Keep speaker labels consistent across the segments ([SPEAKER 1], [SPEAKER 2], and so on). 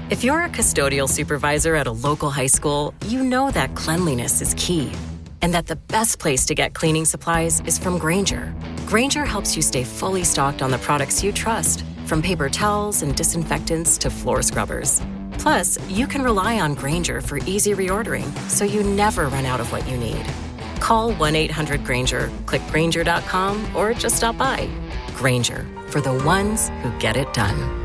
[SPEAKER 1] If you're a custodial supervisor at a local high school, you know that cleanliness is key, and that the best place to get cleaning supplies is from Grainger. Grainger helps you stay fully stocked on the products you trust, from paper towels and disinfectants to floor scrubbers. Plus, you can rely on Grainger for easy reordering, so you never run out of what you need. Call 1-800-GRAINGER, click Grainger.com, or just stop by. Grainger, for the ones who get it done.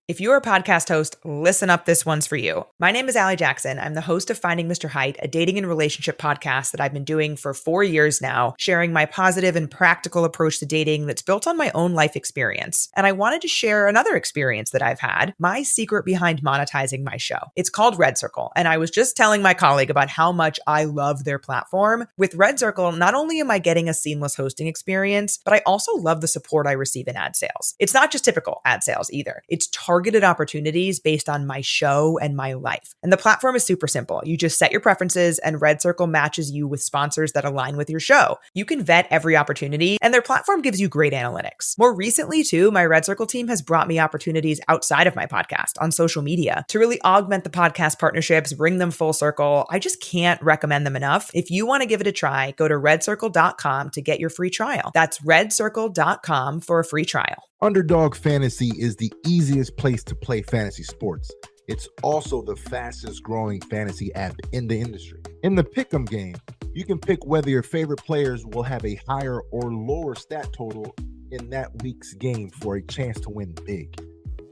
[SPEAKER 2] If you're a podcast host, listen up, this one's for you. My name is Allie Jackson. I'm the host of Finding Mr. Height, a dating and relationship podcast that I've been doing for 4 years now, sharing my positive and practical approach to dating that's built on my own life experience. And I wanted to share another experience that I've had, my secret behind monetizing my show. It's called Red Circle, and I was just telling my colleague about how much I love their platform. With Red Circle, not only am I getting a seamless hosting experience, but I also love the support I receive in ad sales. It's not just typical ad sales either. It's targeted opportunities based on my show and my life. And the platform is super simple. You just set your preferences and Red Circle matches you with sponsors that align with your show. You can vet every opportunity and their platform gives you great analytics. More recently too, my Red Circle team has brought me opportunities outside of my podcast on social media to really augment the podcast partnerships, bring them full circle. I just can't recommend them enough. If you want to give it a try, go to redcircle.com to get your free trial. That's redcircle.com for a free trial.
[SPEAKER 3] Underdog Fantasy is the easiest place to play fantasy sports. It's also the fastest growing fantasy app in the industry. In the pick'em game, you can pick whether your favorite players will have a higher or lower stat total in that week's game for a chance to win big.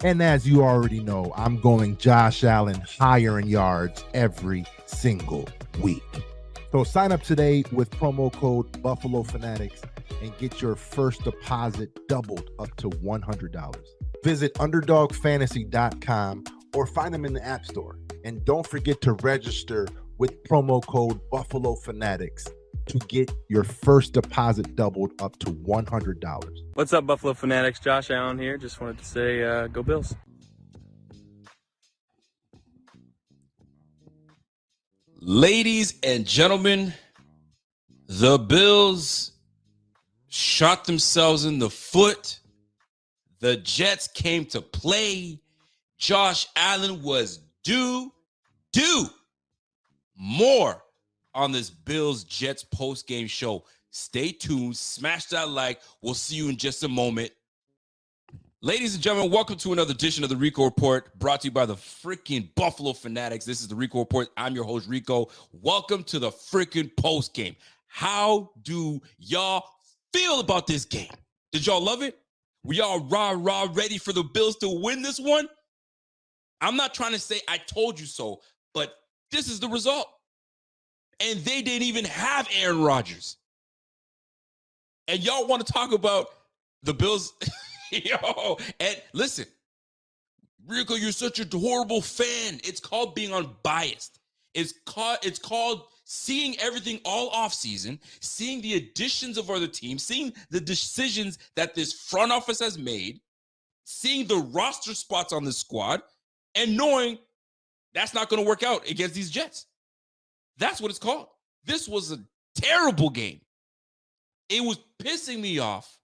[SPEAKER 3] And as you already know, I'm going Josh Allen higher in yards every single week. So sign up today with promo code Buffalo Fanatics and get your first deposit doubled up to $100. Visit underdogfantasy.com or find them in the App Store. And don't forget to register with promo code Buffalo Fanatics to get your first deposit doubled up to $100.
[SPEAKER 4] What's up, Buffalo Fanatics? Josh Allen here. Just wanted to say, go Bills.
[SPEAKER 5] Ladies and gentlemen, the Bills shot themselves in the foot. The Jets came to play. Josh Allen was due. More on this Bills-Jets post-game show. Stay tuned. Smash that like. We'll see you in just a moment. Ladies and gentlemen, welcome to another edition of the Rico Report, brought to you by the freaking Buffalo Fanatics. This is the Rico Report. I'm your host, Rico. Welcome to the freaking post game. How do y'all feel about this game? Did y'all love it? Were y'all rah ready for the Bills to win this one? I'm not trying to say I told you so, but this is the result. And they didn't even have Aaron Rodgers. And y'all want to talk about the Bills? Yo, and listen, Rico, you're such a horrible fan. It's called being unbiased. It's called seeing everything all offseason, seeing the additions of other teams, seeing the decisions that this front office has made, seeing the roster spots on this squad, and knowing that's not going to work out against these Jets. That's what it's called. This was a terrible game. It was pissing me off.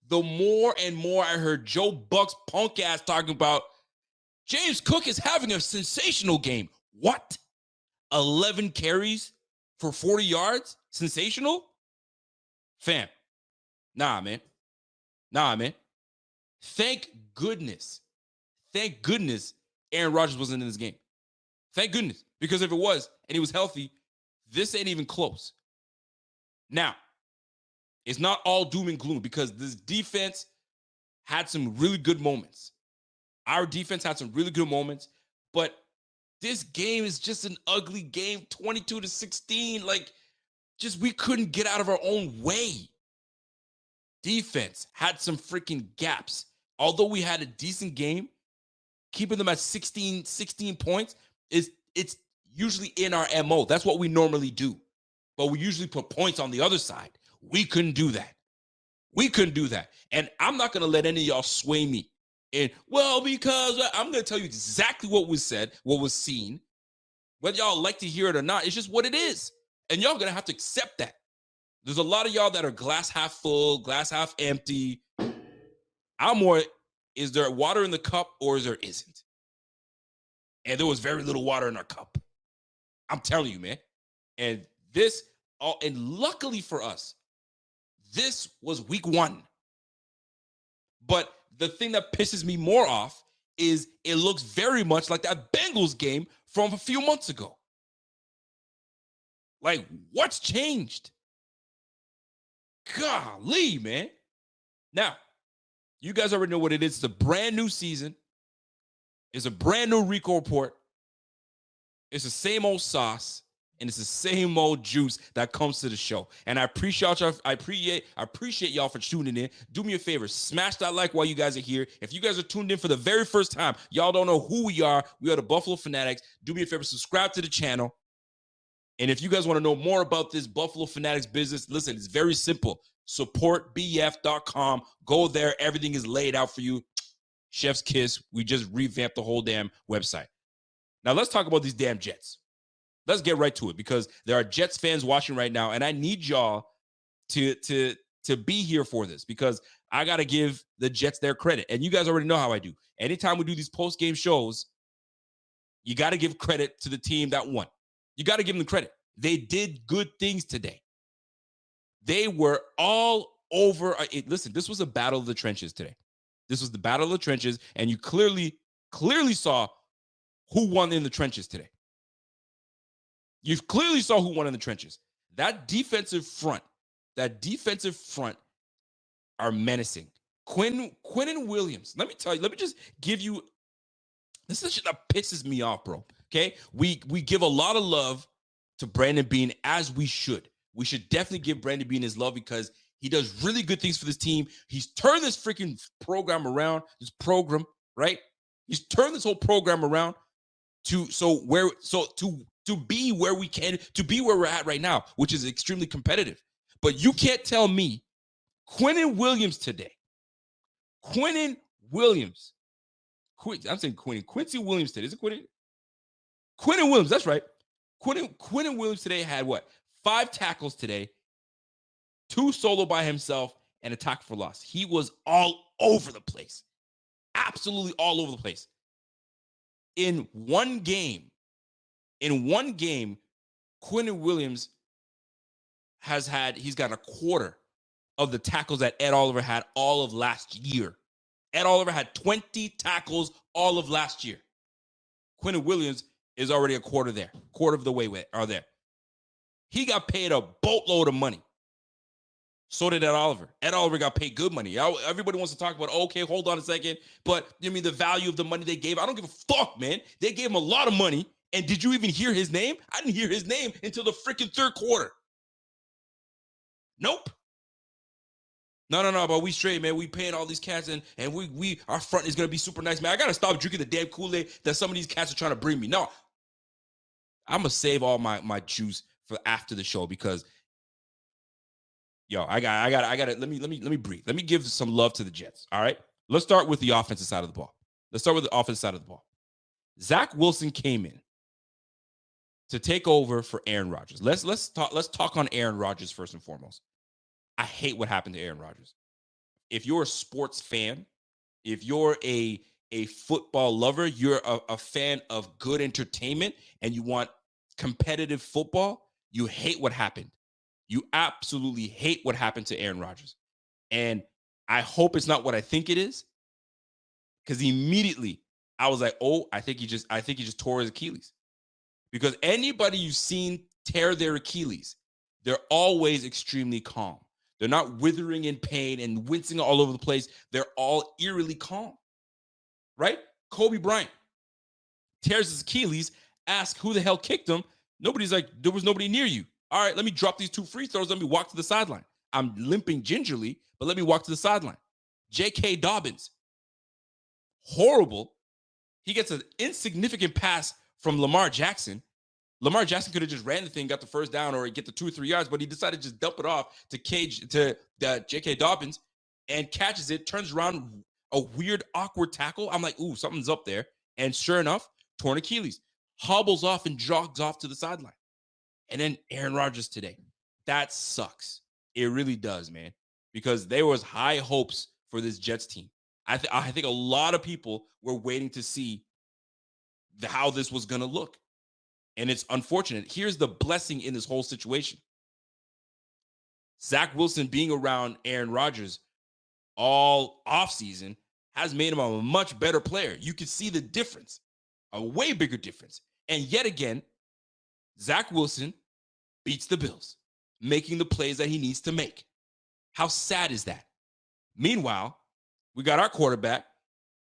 [SPEAKER 5] The more and more I heard Joe Buck's punk ass talking about James Cook is having a sensational game. What? 11 carries for 40 yards? Sensational? Fam. Nah, man. Thank goodness Aaron Rodgers wasn't in this game. Thank goodness. Because if it was, and he was healthy, this ain't even close. Now, it's not all doom and gloom because this defense had some really good moments. Our defense had some really good moments, but this game is just an ugly game, 22-16. Like, just we couldn't get out of our own way. Defense had some freaking gaps. Although we had a decent game, keeping them at 16 points, it's usually in our MO. That's what we normally do. But we usually put points on the other side. We couldn't do that. And I'm not going to let any of y'all sway me. And, well, because I'm going to tell you exactly what was said, what was seen. Whether y'all like to hear it or not, it's just what it is. And y'all going to have to accept that. There's a lot of y'all that are glass half full, glass half empty. I'm more is there water in the cup or is there isn't? And there was very little water in our cup. I'm telling you, man. And and luckily for us, this was week 1. But the thing that pisses me more off is it looks very much like that Bengals game from a few months ago. Like, what's changed? Golly, man. Now, you guys already know what it is. It's a brand new season. It's a brand new Rico report. It's the same old sauce, and it's the same old juice that comes to the show. And I appreciate y'all. I appreciate y'all for tuning in. Do me a favor, smash that like while you guys are here. If you guys are tuned in for the very first time, y'all don't know who we are. We are the Buffalo Fanatics. Do me a favor, subscribe to the channel. And if you guys want to know more about this Buffalo Fanatics business, listen, it's very simple. Supportbf.com. Go there. Everything is laid out for you. Chef's kiss. We just revamped the whole damn website. Now, let's talk about these damn Jets. Let's get right to it because there are Jets fans watching right now, and I need y'all to be here for this because I got to give the Jets their credit. And you guys already know how I do. Anytime we do these post-game shows, you got to give credit to the team that won. You got to give them the credit. They did good things today. They were all over. Listen, this was a battle of the trenches today. This was the battle of the trenches, and you clearly saw who won in the trenches today. You clearly saw who won in the trenches. That defensive front are menacing. Quinnen Williams, let me tell you, let me just give you, this is shit that pisses me off, bro. Okay? We give a lot of love to Brandon Beane as we should. We should definitely give Brandon Beane his love because he does really good things for this team. He's turned this freaking program around, right? He's turned this whole program around to be where we can, to be where we're at right now, which is extremely competitive. But you can't tell me Quinnen Williams today. Quinnen Williams. I'm saying Quincy Williams today. Is it Quinnen? Quinnen Williams, that's right. Quinnen Williams today had what? 5 tackles today, 2 solo by himself, and a tackle for loss. He was all over the place. Absolutely all over the place. In one game, Quinnen Williams he's got a quarter of the tackles that Ed Oliver had all of last year. Ed Oliver had 20 tackles all of last year. Quinnen Williams is already a quarter of the way there. He got paid a boatload of money. So did Ed Oliver. Ed Oliver got paid good money. Everybody wants to talk about, okay, hold on a second, but I mean the value of the money they gave. I don't give a fuck, man. They gave him a lot of money. And did you even hear his name? I didn't hear his name until the freaking third quarter. Nope. No, but we straight, man. We paying all these cats, and our front is gonna be super nice, man. I gotta stop drinking the damn Kool-Aid that some of these cats are trying to bring me. No, I'm gonna save all my juice for after the show because, yo, I got. Let me breathe. Let me give some love to the Jets. All right, let's start with the offensive side of the ball. Zach Wilson came in to take over for Aaron Rodgers. Let's talk on Aaron Rodgers first and foremost. I hate what happened to Aaron Rodgers. If you're a sports fan, if you're a football lover, you're a fan of good entertainment, and you want competitive football, you hate what happened. You absolutely hate what happened to Aaron Rodgers. And I hope it's not what I think it is, because immediately I was like, oh, I think he just tore his Achilles. Because anybody you've seen tear their Achilles, they're always extremely calm. They're not withering in pain and wincing all over the place. They're all eerily calm, right? Kobe Bryant tears his Achilles, ask who the hell kicked him. Nobody's like, there was nobody near you. All right, let me drop these 2 free throws. Let me walk to the sideline. I'm limping gingerly, but let me walk to the sideline. J.K. Dobbins, horrible. He gets an insignificant pass from Lamar Jackson. Lamar Jackson could have just ran the thing, got the first down, or get the 2 or 3 yards, but he decided to just dump it off to J.K. Dobbins and catches it, turns around, a weird, awkward tackle. I'm like, ooh, something's up there. And sure enough, torn Achilles. Hobbles off and jogs off to the sideline. And then Aaron Rodgers today. That sucks. It really does, man, because there was high hopes for this Jets team. I think a lot of people were waiting to see how this was going to look. And it's unfortunate. Here's the blessing in this whole situation. Zach Wilson being around Aaron Rodgers all offseason has made him a much better player. You can see the difference, a way bigger difference. And yet again, Zach Wilson beats the Bills, making the plays that he needs to make. How sad is that? Meanwhile, we got our quarterback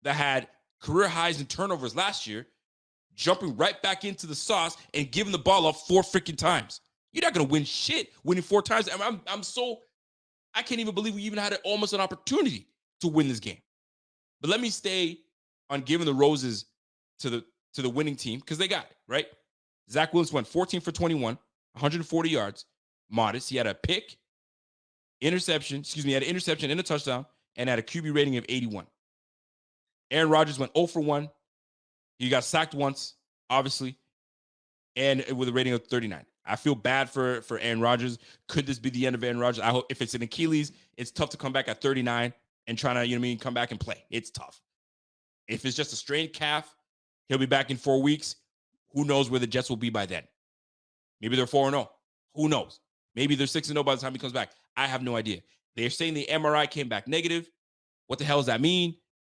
[SPEAKER 5] that had career highs in turnovers last year, jumping right back into the sauce and giving the ball up 4 freaking times. You're not going to win shit winning 4 times. I can't even believe we even had almost an opportunity to win this game. But let me stay on giving the roses to the winning team because they got it, right? Zach Wilson went 14 for 21, 140 yards, modest. He had a pick, interception, he had an interception and a touchdown, and had a QB rating of 81. Aaron Rodgers went 0 for 1. He got sacked once, obviously, and with a rating of 39. I feel bad for Aaron Rodgers. Could this be the end of Aaron Rodgers? I hope if it's an Achilles, it's tough to come back at 39 and trying to, come back and play. It's tough. If it's just a strained calf, he'll be back in 4 weeks. Who knows where the Jets will be by then? Maybe they're 4-0. Who knows? Maybe they're 6-0 by the time he comes back. I have no idea. They're saying the MRI came back negative. What the hell does that mean?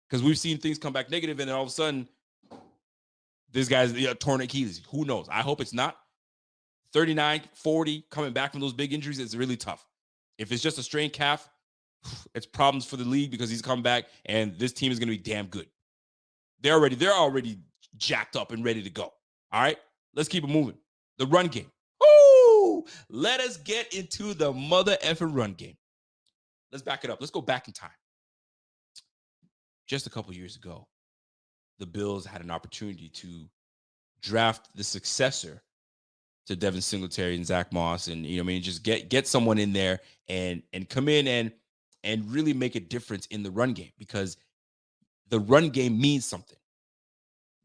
[SPEAKER 5] Because we've seen things come back negative, and then all of a sudden, this guy's torn Achilles. Who knows? I hope it's not. 39, 40, coming back from those big injuries, it's really tough. If it's just a strained calf, it's problems for the league because he's coming back, and this team is going to be damn good. They're already jacked up and ready to go. All right, let's keep it moving. The run game. Woo! Let us get into the mother effing run game. Let's back it up. Let's go back in time. Just a couple years ago, the Bills had an opportunity to draft the successor to Devin Singletary and Zach Moss, and just get someone in there and come in and really make a difference in the run game, because the run game means something.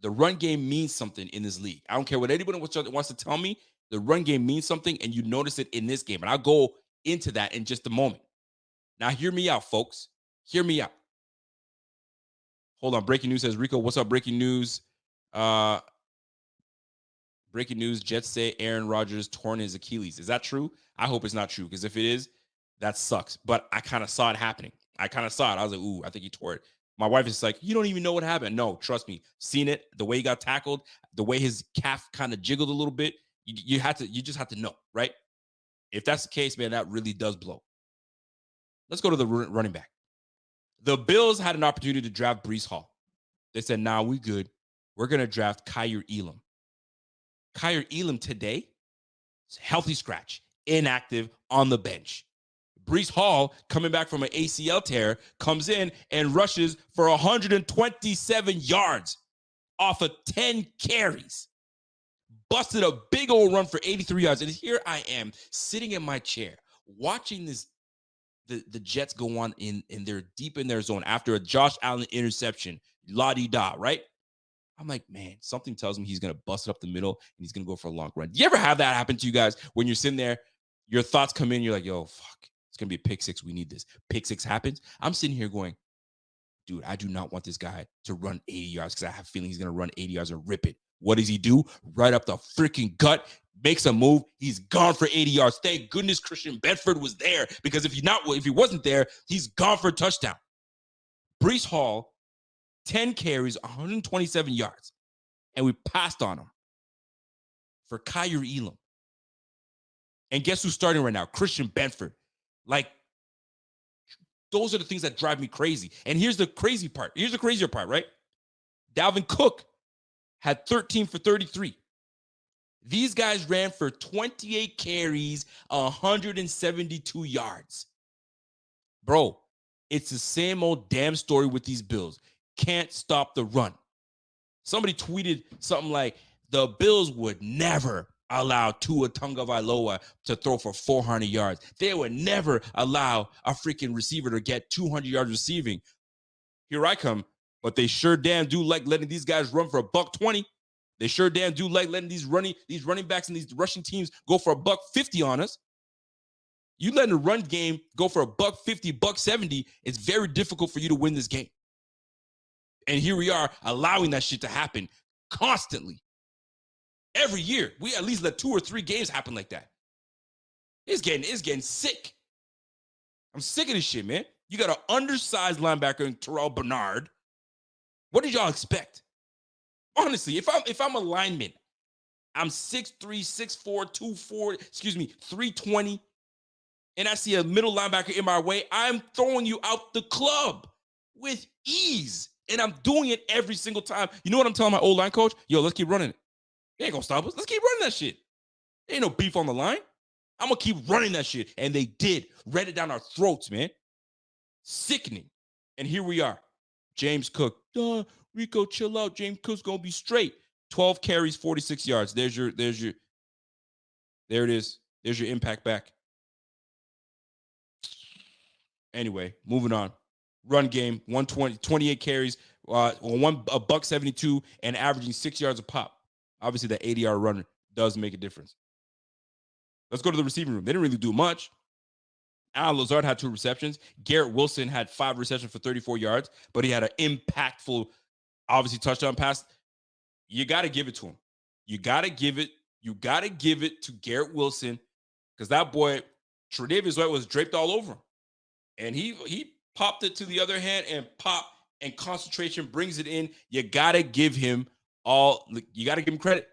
[SPEAKER 5] The run game means something in this league. I don't care what anybody wants to tell me. The run game means something, and you notice it in this game. And I'll go into that in just a moment. Now, hear me out, folks. Hear me out. Hold on. Breaking news says, Rico, what's up? Breaking news. Breaking news. Jets say Aaron Rodgers torn his Achilles. Is that true? I hope it's not true, because if it is, that sucks. But I kind of saw it happening. I was like, ooh, I think he tore it. My wife is like, you don't even know what happened. No, trust me. Seen it. The way he got tackled, the way his calf kind of jiggled a little bit. You just have to know, right? If that's the case, man, that really does blow. Let's go to the running back. The Bills had an opportunity to draft Breece Hall. They said, nah, we good. We're going to draft Kyer Elam. Kyer Elam today, healthy scratch, inactive, on the bench. Breece Hall, coming back from an ACL tear, comes in and rushes for 127 yards off of 10 carries. Busted a big old run for 83 yards. And here I am sitting in my chair watching the Jets go on in they're deep in their zone after a Josh Allen interception. La-di-da, right? I'm like, man, something tells me he's going to bust it up the middle and he's going to go for a long run. Do you ever have that happen to you guys when you're sitting there, your thoughts come in, you're like, yo, fuck, it's going to be a pick six. We need this. Pick six happens. I'm sitting here going, dude, I do not want this guy to run 80 yards because I have a feeling he's going to run 80 yards and rip it. What does he do? Right up the freaking gut, makes a move. He's gone for 80 yards. Thank goodness Christian Bedford was there, because if he wasn't there, he's gone for a touchdown. Breece Hall, 10 carries, 127 yards, and we passed on him for Kyer Elam. And guess who's starting right now? Christian Bedford. Like, those are the things that drive me crazy. And here's the crazy part. Here's the crazier part, right? Dalvin Cook had 13 for 33. These guys ran for 28 carries, 172 yards. Bro, it's the same old damn story with these Bills. Can't stop the run. Somebody tweeted something like, the Bills would never allow Tua Tagovailoa to throw for 400 yards. They would never allow a freaking receiver to get 200 yards receiving. Here I come. But they sure damn do like letting these guys run for $120. They sure damn do like letting these running backs and these rushing teams go for $150 on us. You letting the run game go for $150, $170, it's very difficult for you to win this game. And here we are allowing that shit to happen constantly. Every year, we at least let 2 or 3 games happen like that. It's getting sick. I'm sick of this shit, man. You got an undersized linebacker in Terrell Bernard. What did y'all expect? Honestly, if I'm a lineman, I'm 6'3", 6'4", 320, and I see a middle linebacker in my way, I'm throwing you out the club with ease. And I'm doing it every single time. You know what I'm telling my old line coach? Yo, let's keep running it. They ain't gonna stop us. Let's keep running that shit. There ain't no beef on the line. I'm gonna keep running that shit. And they did. Read it down our throats, man. Sickening. And here we are. James Cook. Rico, chill out. James Cook's gonna be straight. 12 carries, 46 yards. There it is. There's your impact back. Anyway, moving on. Run game, 28 carries, $172 and averaging 6 yards a pop. Obviously, that 80-yard run does make a difference. Let's go to the receiving room. They didn't really do much. Alan Lazard had 2 receptions. Garrett Wilson had 5 receptions for 34 yards, but he had an impactful, obviously, touchdown pass. You got to give it to him. You got to give it to Garrett Wilson, because that boy, Tre'Davious White, was draped all over him. And he popped it to the other hand and concentration brings it in. You got to give him credit.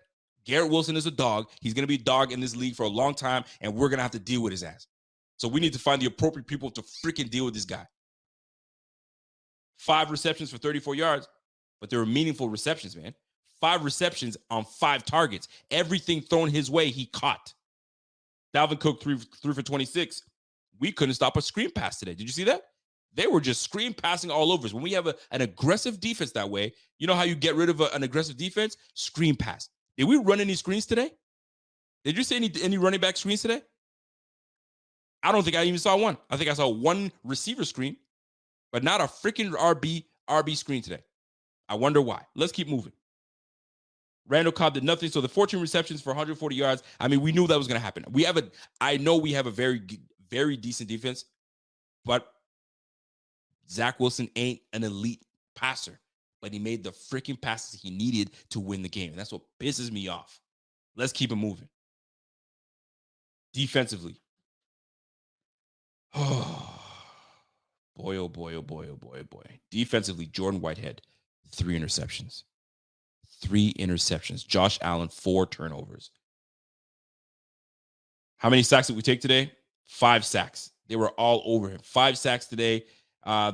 [SPEAKER 5] Garrett Wilson is a dog. He's going to be a dog in this league for a long time, and we're going to have to deal with his ass. So we need to find the appropriate people to freaking deal with this guy. 5 receptions for 34 yards, but they were meaningful receptions, man. 5 receptions on 5 targets. Everything thrown his way, he caught. Dalvin Cook, 3 for 26. We couldn't stop a screen pass today. Did you see that? They were just screen passing all over us. When we have an aggressive defense that way, you know how you get rid of an aggressive defense? Screen pass. Did we run any screens today? Did you see any running back screens today? I don't think I even saw one. I think I saw 1 receiver screen, but not a freaking RB screen today. I wonder why. Let's keep moving. Randall Cobb did nothing. So the 14 receptions for 140 yards. I mean, we knew that was going to happen. I know we have a very, very decent defense, but Zach Wilson ain't an elite passer, but he made the freaking passes he needed to win the game. And that's what pisses me off. Let's keep it moving. Defensively. Oh, boy, oh boy, oh boy, oh boy, oh boy. Defensively, Jordan Whitehead, 3 interceptions. 3 interceptions. Josh Allen, 4 turnovers. How many sacks did we take today? 5 sacks. They were all over him. 5 sacks today.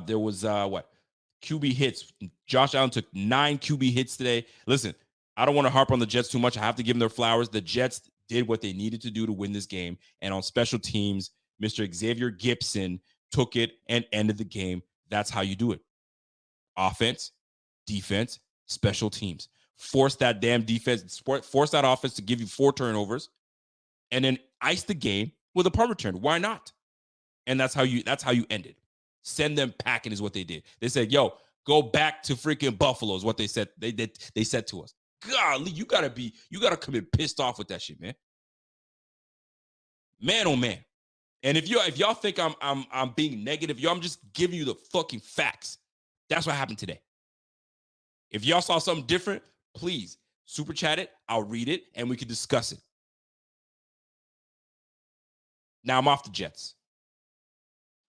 [SPEAKER 5] There was, QB hits. Josh Allen took 9 QB hits today. Listen, I don't want to harp on the Jets too much. I have to give them their flowers. The Jets did what they needed to do to win this game. And on special teams, Mr. Xavier Gipson took it and ended the game. That's how you do it. Offense, defense, special teams. Force that damn defense, force that offense to give you 4 turnovers, and then ice the game with a punt return. Why not? And that's how you end it. Send them packing is what they did. They said, yo, go back to freaking Buffalo is what they said. They said to us. Golly, you gotta come in pissed off with that shit, man. Man, oh man. And if y'all think I'm being negative, I'm just giving you the fucking facts. That's what happened today. If y'all saw something different, please super chat it. I'll read it and we can discuss it. Now I'm off the Jets.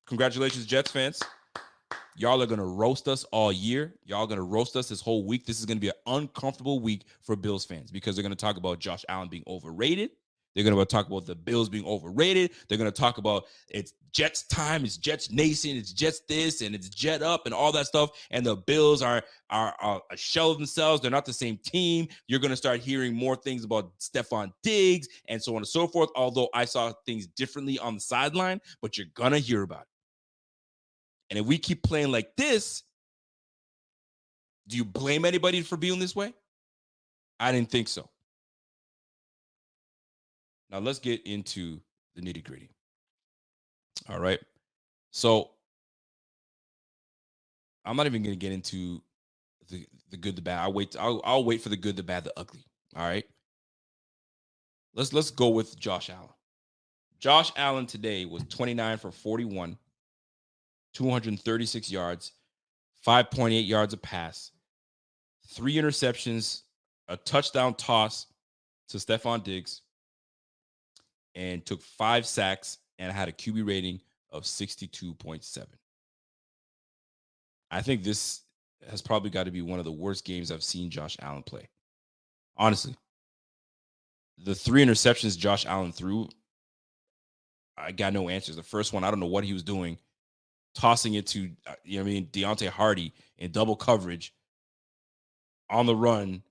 [SPEAKER 5] Congratulations, Jets fans. Y'all are going to roast us all year. Y'all are going to roast us this whole week. This is going to be an uncomfortable week for Bills fans because they're going to talk about Josh Allen being overrated. They're going to talk about the Bills being overrated. They're going to talk about it's Jets time, it's Jets nation, it's Jets this, and it's Jet up and all that stuff. And the Bills are a shell of themselves. They're not the same team. You're going to start hearing more things about Stephon Diggs and so on and so forth, although I saw things differently on the sideline, but you're going to hear about it. And if we keep playing like this, do you blame anybody for being this way? I didn't think so. Now let's get into the nitty-gritty. All right. So I'm not even going to get into the good, the bad. I'll wait for the good, the bad, the ugly. All right. Let's go with Josh Allen. Josh Allen today was 29 for 41, 236 yards, 5.8 yards a pass, 3 interceptions, a touchdown toss to Stephon Diggs, and took 5 sacks and had a QB rating of 62.7. I think this has probably got to be one of the worst games I've seen Josh Allen play. Honestly. The 3 interceptions Josh Allen threw, I got no answers. The first one, I don't know what he was doing, tossing it to, Deontay Hardy in double coverage on the run.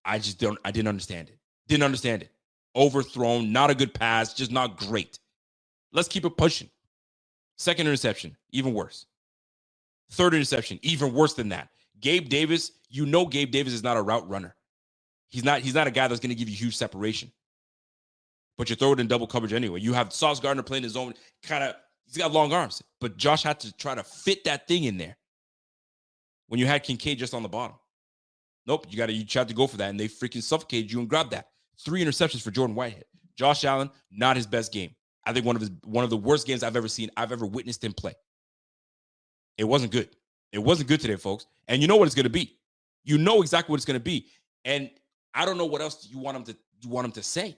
[SPEAKER 5] I didn't understand it. Didn't understand it. Overthrown, not a good pass, just not great. Let's keep it pushing. Second interception, even worse. Third interception, even worse than that. Gabe Davis, Gabe Davis is not a route runner. He's not a guy that's going to give you huge separation. But you throw it in double coverage anyway. You have Sauce Gardner playing his own he's got long arms. But Josh had to try to fit that thing in there when you had Kincaid just on the bottom. Nope, you tried to go for that, and they freaking suffocated you and grabbed that. 3 interceptions for Jordan Whitehead. Josh Allen, not his best game. I think one of the worst games I've ever seen, I've ever witnessed him play. It wasn't good. It wasn't good today, folks. And you know what it's going to be. You know exactly what it's going to be. And I don't know what else you want him to say.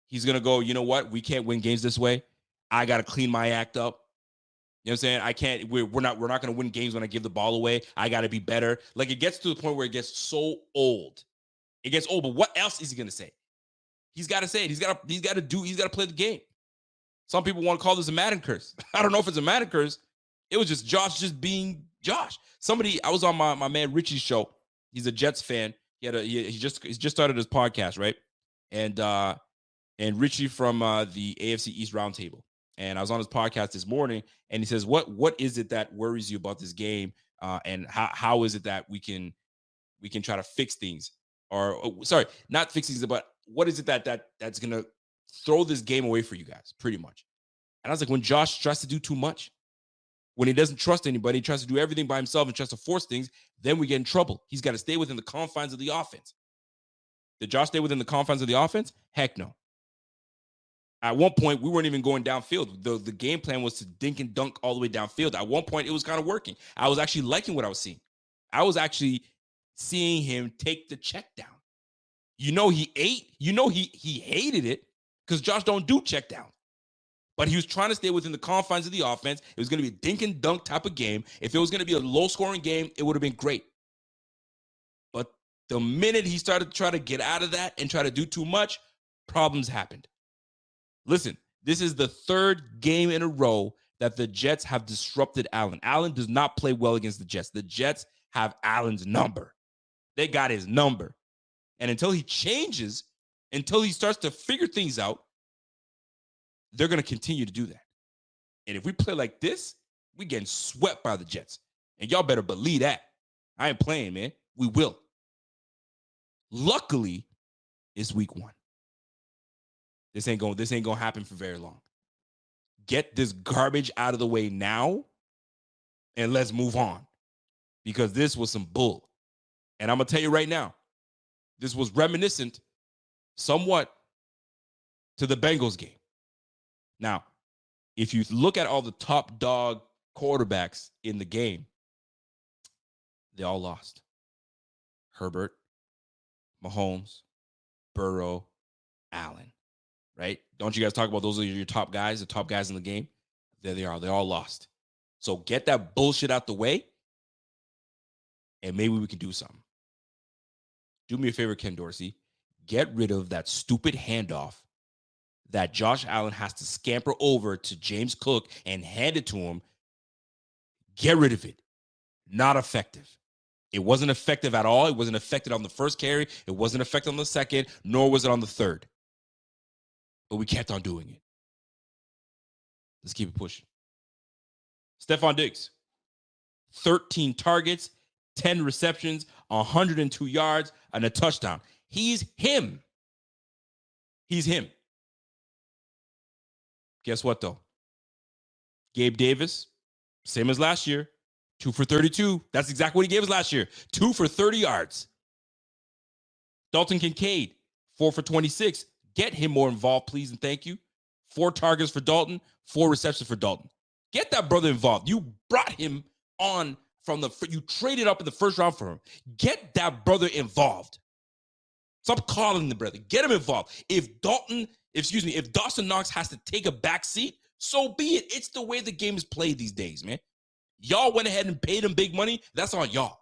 [SPEAKER 5] He's going to go, you know what? We can't win games this way. I got to clean my act up. You know what I'm saying? I can't, we're not going to win games when I give the ball away. I got to be better. Like, it gets to the point where it gets so old. It gets old, but what else is he going to say? He's got to say it. He's got to play the game. Some people want to call this a Madden curse. I don't know if it's a Madden curse. It was just Josh just being Josh. I was on my man Richie's show. He's a Jets fan. He just started his podcast, right? And Richie from the AFC East Roundtable. And I was on his podcast this morning, and he says, "What is it that worries you about this game? And how is it that we can try to fix things? Not fix things, but what is it that's gonna throw this game away for you guys, pretty much?" And I was like, when Josh tries to do too much, when he doesn't trust anybody, he tries to do everything by himself and tries to force things, then we get in trouble. He's got to stay within the confines of the offense. Did Josh stay within the confines of the offense? Heck no. At one point, we weren't even going downfield. The game plan was to dink and dunk all the way downfield. At one point, it was kind of working. I was actually liking what I was seeing. I was actually seeing him take the check down. He hated it because Josh don't do check down. But he was trying to stay within the confines of the offense. It was going to be a dink and dunk type of game. If it was going to be a low-scoring game, it would have been great. But the minute he started to try to get out of that and try to do too much, problems happened. Listen, this is the 3rd game in a row that the Jets have disrupted Allen. Allen does not play well against the Jets. The Jets have Allen's number. They got his number. And until he changes, until he starts to figure things out, they're going to continue to do that. And if we play like this, we're getting swept by the Jets. And y'all better believe that. I ain't playing, man. We will. Luckily, it's week 1. This ain't gonna happen for very long. Get this garbage out of the way now, and let's move on. Because this was some bull. And I'm gonna tell you right now, this was reminiscent somewhat to the Bengals game. Now, if you look at all the top dog quarterbacks in the game, they all lost. Herbert, Mahomes, Burrow, Allen, right? Don't you guys talk about those are your top guys, the top guys in the game? There they are. They all lost. So get that bullshit out the way, and maybe we can do something. Do me a favor, Ken Dorsey. Get rid of that stupid handoff that Josh Allen has to scamper over to James Cook and hand it to him. Get rid of it. Not effective. It wasn't effective at all. It wasn't effective on the first carry. It wasn't effective on the second, nor was it on the third. But we kept on doing it. Let's keep it pushing. Stephon Diggs, 13 targets, 10 receptions, 102 yards, and a touchdown. He's him. He's him. Guess what, though? Gabe Davis, same as last year, 2 for 32. That's exactly what he gave us last year. 2 for 30 yards. Dalton Kincaid, 4 for 26. Get him more involved, please, and thank you. 4 targets for Dalton, 4 receptions for Dalton. Get that brother involved. You brought him on you traded up in the first round for him. Get that brother involved. Stop calling the brother. Get him involved. If Dawson Knox has to take a back seat, so be it. It's the way the game is played these days, man. Y'all went ahead and paid him big money. That's on y'all.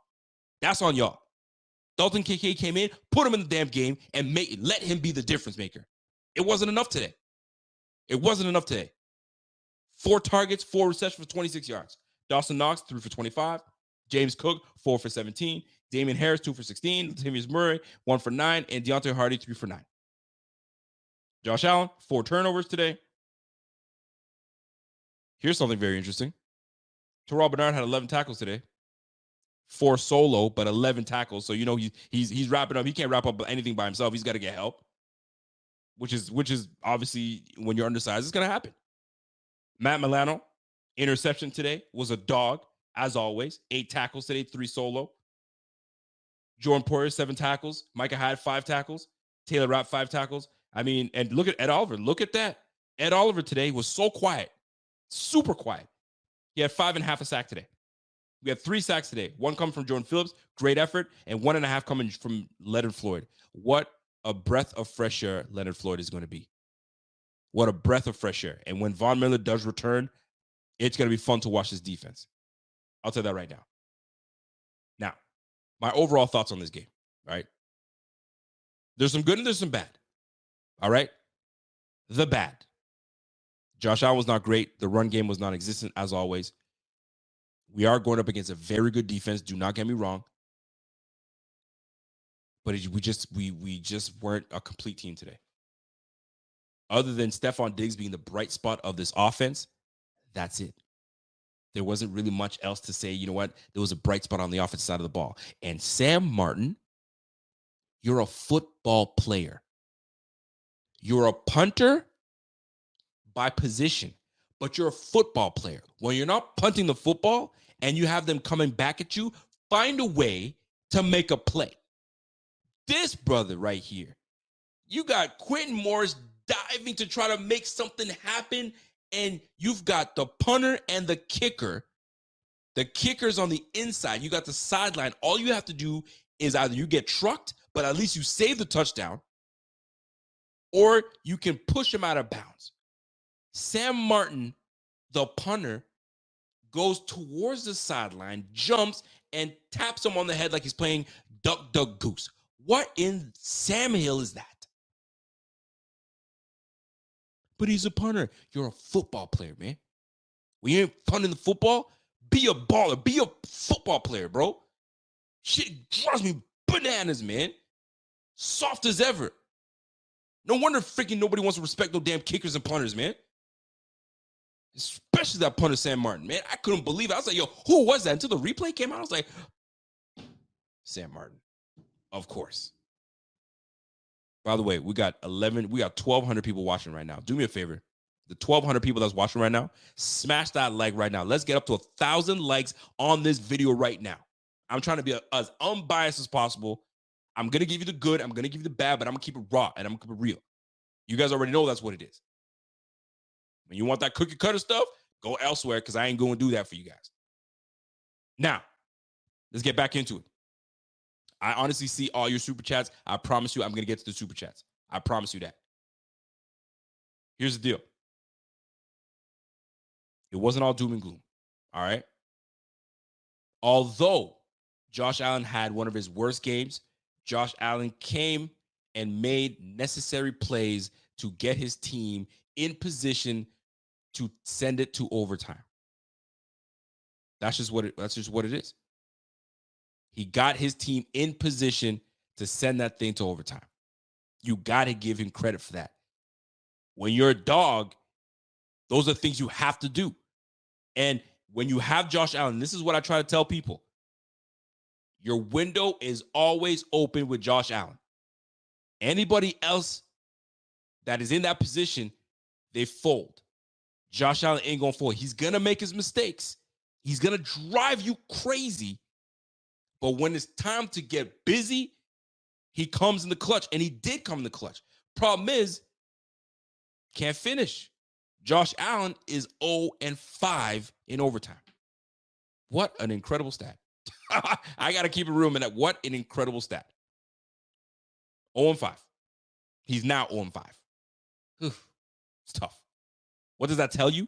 [SPEAKER 5] That's on y'all. Dalton KK came in, put him in the damn game, and let him be the difference maker. It wasn't enough today. 4 targets, 4 receptions for 26 yards. Dawson Knox, 3 for 25. James Cook, 4 for 17. Damian Harris, 2 for 16. Latavius Murray, 1 for 9. And Deontay Hardy, 3 for 9. Josh Allen, 4 turnovers today. Here's something very interesting. Terrell Bernard had 11 tackles today. 4 solo, but 11 tackles. So, he's wrapping up. He can't wrap up anything by himself. He's got to get help, which is obviously, when you're undersized, it's going to happen. Matt Milano, interception today, was a dog, as always. 8 tackles today, 3 solo. Jordan Poyer, 7 tackles. Micah Hyde, 5 tackles. Taylor Rapp, 5 tackles. And look at Ed Oliver. Look at that. Ed Oliver today was so quiet. Super quiet. He had 5.5 a sack today. We had 3 sacks today. 1 coming from Jordan Phillips, great effort, and 1.5 coming from Leonard Floyd. What a breath of fresh air Leonard Floyd is going to be. What a breath of fresh air. And when Von Miller does return, it's going to be fun to watch this defense. I'll tell you that right now. Now, my overall thoughts on this game, right? There's some good and there's some bad. All right? The bad. Josh Allen was not great. The run game was non-existent, as always. We are going up against a very good defense. Do not get me wrong. But we just weren't a complete team today. Other than Stephon Diggs being the bright spot of this offense, that's it. There wasn't really much else to say. You know what? There was a bright spot on the offensive side of the ball. And Sam Martin, you're a football player. You're a punter by position, but you're a football player. When you're not punting the football and you have them coming back at you, find a way to make a play. This brother right here, you got Quentin Morris diving to try to make something happen, and you've got the punter and the kicker. The kicker's on the inside. You got the sideline. All you have to do is either you get trucked, but at least you save the touchdown, or you can push him out of bounds. Sam Martin, the punter, goes towards the sideline, jumps, and taps him on the head like he's playing Duck, Duck, Goose. What in Sam Hill is that? But he's a punter. You're a football player, man. When you ain't punting the football, be a baller. Be a football player, bro. Shit drives me bananas, man. Soft as ever. No wonder freaking nobody wants to respect no damn kickers and punters, man. Especially that punter, Sam Martin, man. I couldn't believe it. I was like, yo, who was that? Until the replay came out, I was like, Sam Martin. Of course. By the way, we got 1,200 people watching right now. Do me a favor. The 1,200 people that's watching right now, smash that like right now. Let's get up to 1,000 likes on this video right now. I'm trying to be as unbiased as possible. I'm going to give you the good. I'm going to give you the bad, but I'm going to keep it raw and I'm going to keep it real. You guys already know that's what it is. When you want that cookie cutter stuff, go elsewhere because I ain't going to do that for you guys. Now, let's get back into it. I honestly see all your super chats. I promise you I'm going to get to the super chats. I promise you that. Here's the deal. It wasn't all doom and gloom. All right? Although Josh Allen had one of his worst games, Josh Allen came and made necessary plays to get his team in position to send it to overtime. That's just what it is. He got his team in position to send that thing to overtime. You got to give him credit for that. When you're a dog, those are things you have to do. And when you have Josh Allen, this is what I try to tell people. Your window is always open with Josh Allen. Anybody else that is in that position, they fold. Josh Allen ain't going to fold. He's going to make his mistakes. He's going to drive you crazy. But when it's time to get busy, he comes in the clutch. And he did come in the clutch. Problem is, can't finish. Josh Allen is 0-5 in overtime. What an incredible stat. I got to keep it real, man. What an incredible stat. 0-5. He's now 0-5. It's tough. What does that tell you?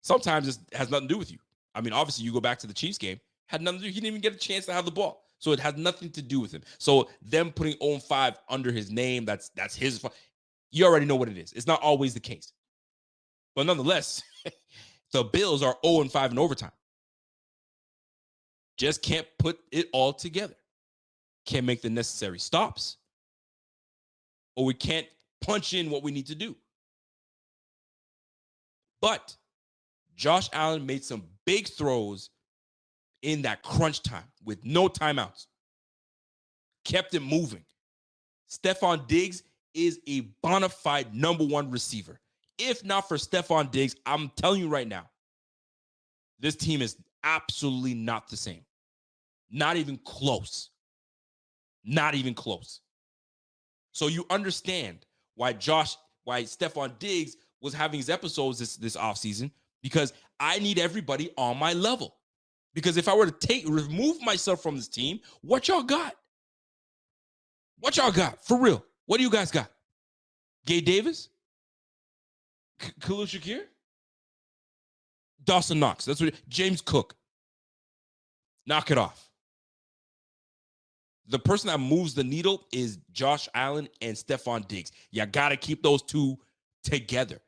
[SPEAKER 5] Sometimes it has nothing to do with you. I mean, obviously, you go back to the Chiefs game, had nothing to do. He didn't even get a chance to have the ball. So it has nothing to do with him. So them putting 0-5 under his name, that's his fault. You already know what it is. It's not always the case. But nonetheless, the Bills are 0-5 in overtime. Just can't put it all together. Can't make the necessary stops. Or we can't punch in what we need to do. But Josh Allen made some big throws in that crunch time with no timeouts. Kept it moving. Stephon Diggs is a bona fide number one receiver. If not for Stephon Diggs, I'm telling you right now, this team is absolutely not the same. Not even close. Not even close. So you understand why Stephon Diggs was having his episodes this offseason, because I need everybody on my level. Because if I were to remove myself from this team, what y'all got? What y'all got? For real. What do you guys got? Gabe Davis? Khalil Shakir? Dawson Knox. That's what James Cook. Knock it off. The person that moves the needle is Josh Allen and Stephon Diggs. You got to keep those two together.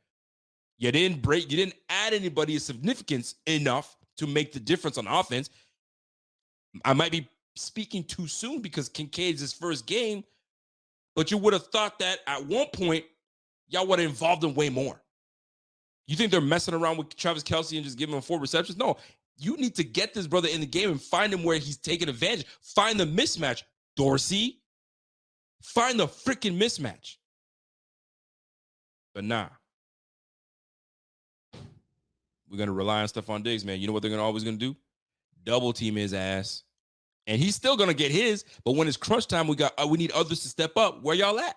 [SPEAKER 5] You didn't add anybody of significance enough to make the difference on offense. I might be speaking too soon because Kincaid's his first game, but you would have thought that at one point, y'all would have involved him way more. You think they're messing around with Travis Kelce and just giving him 4 receptions? No, you need to get this brother in the game and find him where he's taking advantage. Find the mismatch, Dorsey. Find the freaking mismatch. But nah. We're going to rely on Stephon Diggs, man. You know what they're always going to do? Double team his ass. And he's still going to get his, but when it's crunch time, we need others to step up. Where y'all at?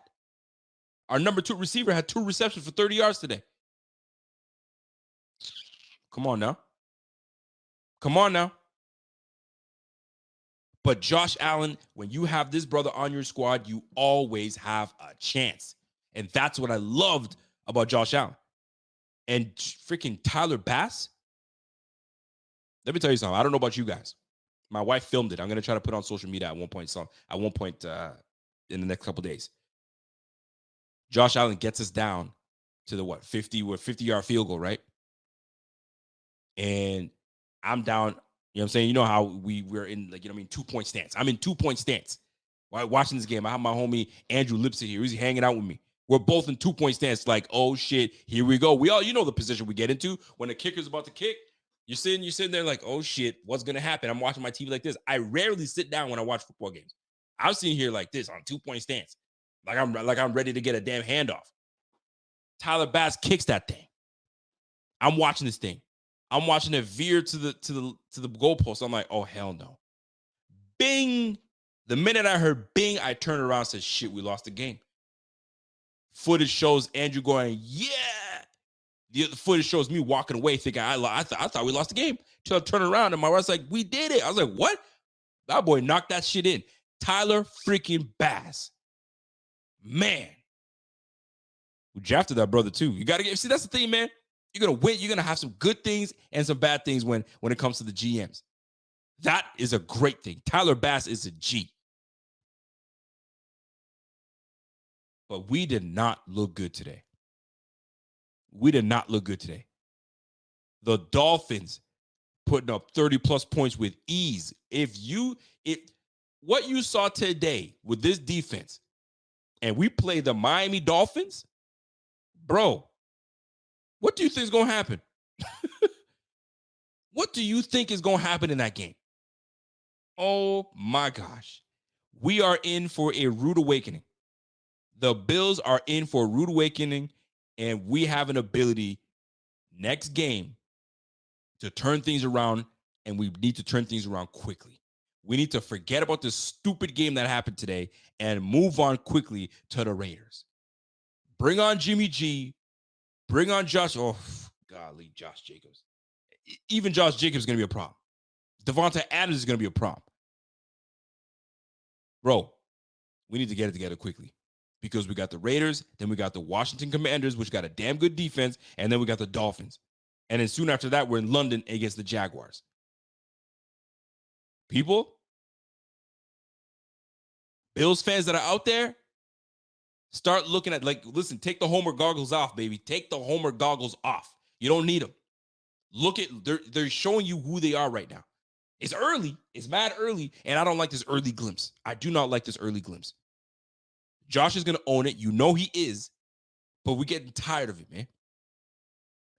[SPEAKER 5] Our number 2 receiver had 2 receptions for 30 yards today. Come on now. Come on now. But Josh Allen, when you have this brother on your squad, you always have a chance. And that's what I loved about Josh Allen. And freaking Tyler Bass. Let me tell you something. I don't know about you guys. My wife filmed it. I'm going to try to put it on social media at one point in the next couple of days. Josh Allen gets us down to the 50-yard field goal, right? And I'm down, you know what I'm saying? You know how we're in, 2-point stance. I'm in 2-point stance. While watching this game, I have my homie Andrew Lipsett here. He's hanging out with me. We're both in 2-point stance, like, oh shit, here we go. You know the position we get into when the kicker's about to kick. You're sitting there like, oh shit, what's gonna happen? I'm watching my TV like this. I rarely sit down when I watch football games. I'm sitting here like this on 2-point stance, like I'm ready to get a damn handoff. Tyler Bass kicks that thing. I'm watching this thing. I'm watching it veer to the goalpost. I'm like, oh hell no. Bing. The minute I heard bing, I turned around and said, shit, we lost the game. Footage shows Andrew going, yeah. The footage shows me walking away thinking I thought we lost the game. Till I turn around and my wife's like, we did it. I was like, what? That boy knocked that shit in. Tyler freaking Bass. Man. We drafted that brother too. You got to see, that's the thing, man. You're going to win. You're going to have some good things and some bad things when it comes to the GMs. That is a great thing. Tyler Bass is a G. But we did not look good today. We did not look good today. The Dolphins putting up 30-plus points with ease. What you saw today with this defense, and we play the Miami Dolphins, bro, what do you think is going to happen? What do you think is going to happen in that game? Oh, my gosh. We are in for a rude awakening. The Bills are in for a rude awakening, and we have an ability next game to turn things around, and we need to turn things around quickly. We need to forget about this stupid game that happened today and move on quickly to the Raiders. Bring on Jimmy G. Bring on Josh. Oh, golly, Josh Jacobs. Even Josh Jacobs is going to be a problem. Devonta Adams is going to be a problem. Bro, we need to get it together quickly because we got the Raiders, then we got the Washington Commanders, which got a damn good defense, and then we got the Dolphins. And then soon after that, we're in London against the Jaguars. People, Bills fans that are out there, start looking at, listen, take the Homer goggles off, baby. Take the Homer goggles off. You don't need them. Look at, they're showing you who they are right now. It's early. It's mad early, and I don't like this early glimpse. I do not like this early glimpse. Josh is going to own it. You know he is, but we're getting tired of it, man.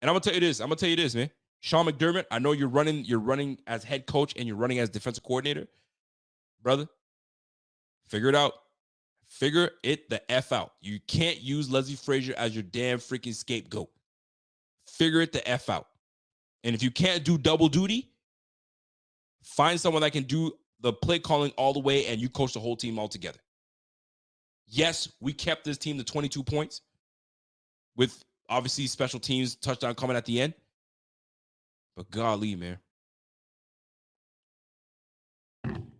[SPEAKER 5] And I'm going to tell you this, man. Sean McDermott, I know you're running as head coach and you're running as defensive coordinator. Brother, figure it out. Figure it the F out. You can't use Leslie Frazier as your damn freaking scapegoat. Figure it the F out. And if you can't do double duty, find someone that can do the play calling all the way and you coach the whole team all together. Yes, we kept this team to 22 points with obviously special teams touchdown coming at the end. But golly, man.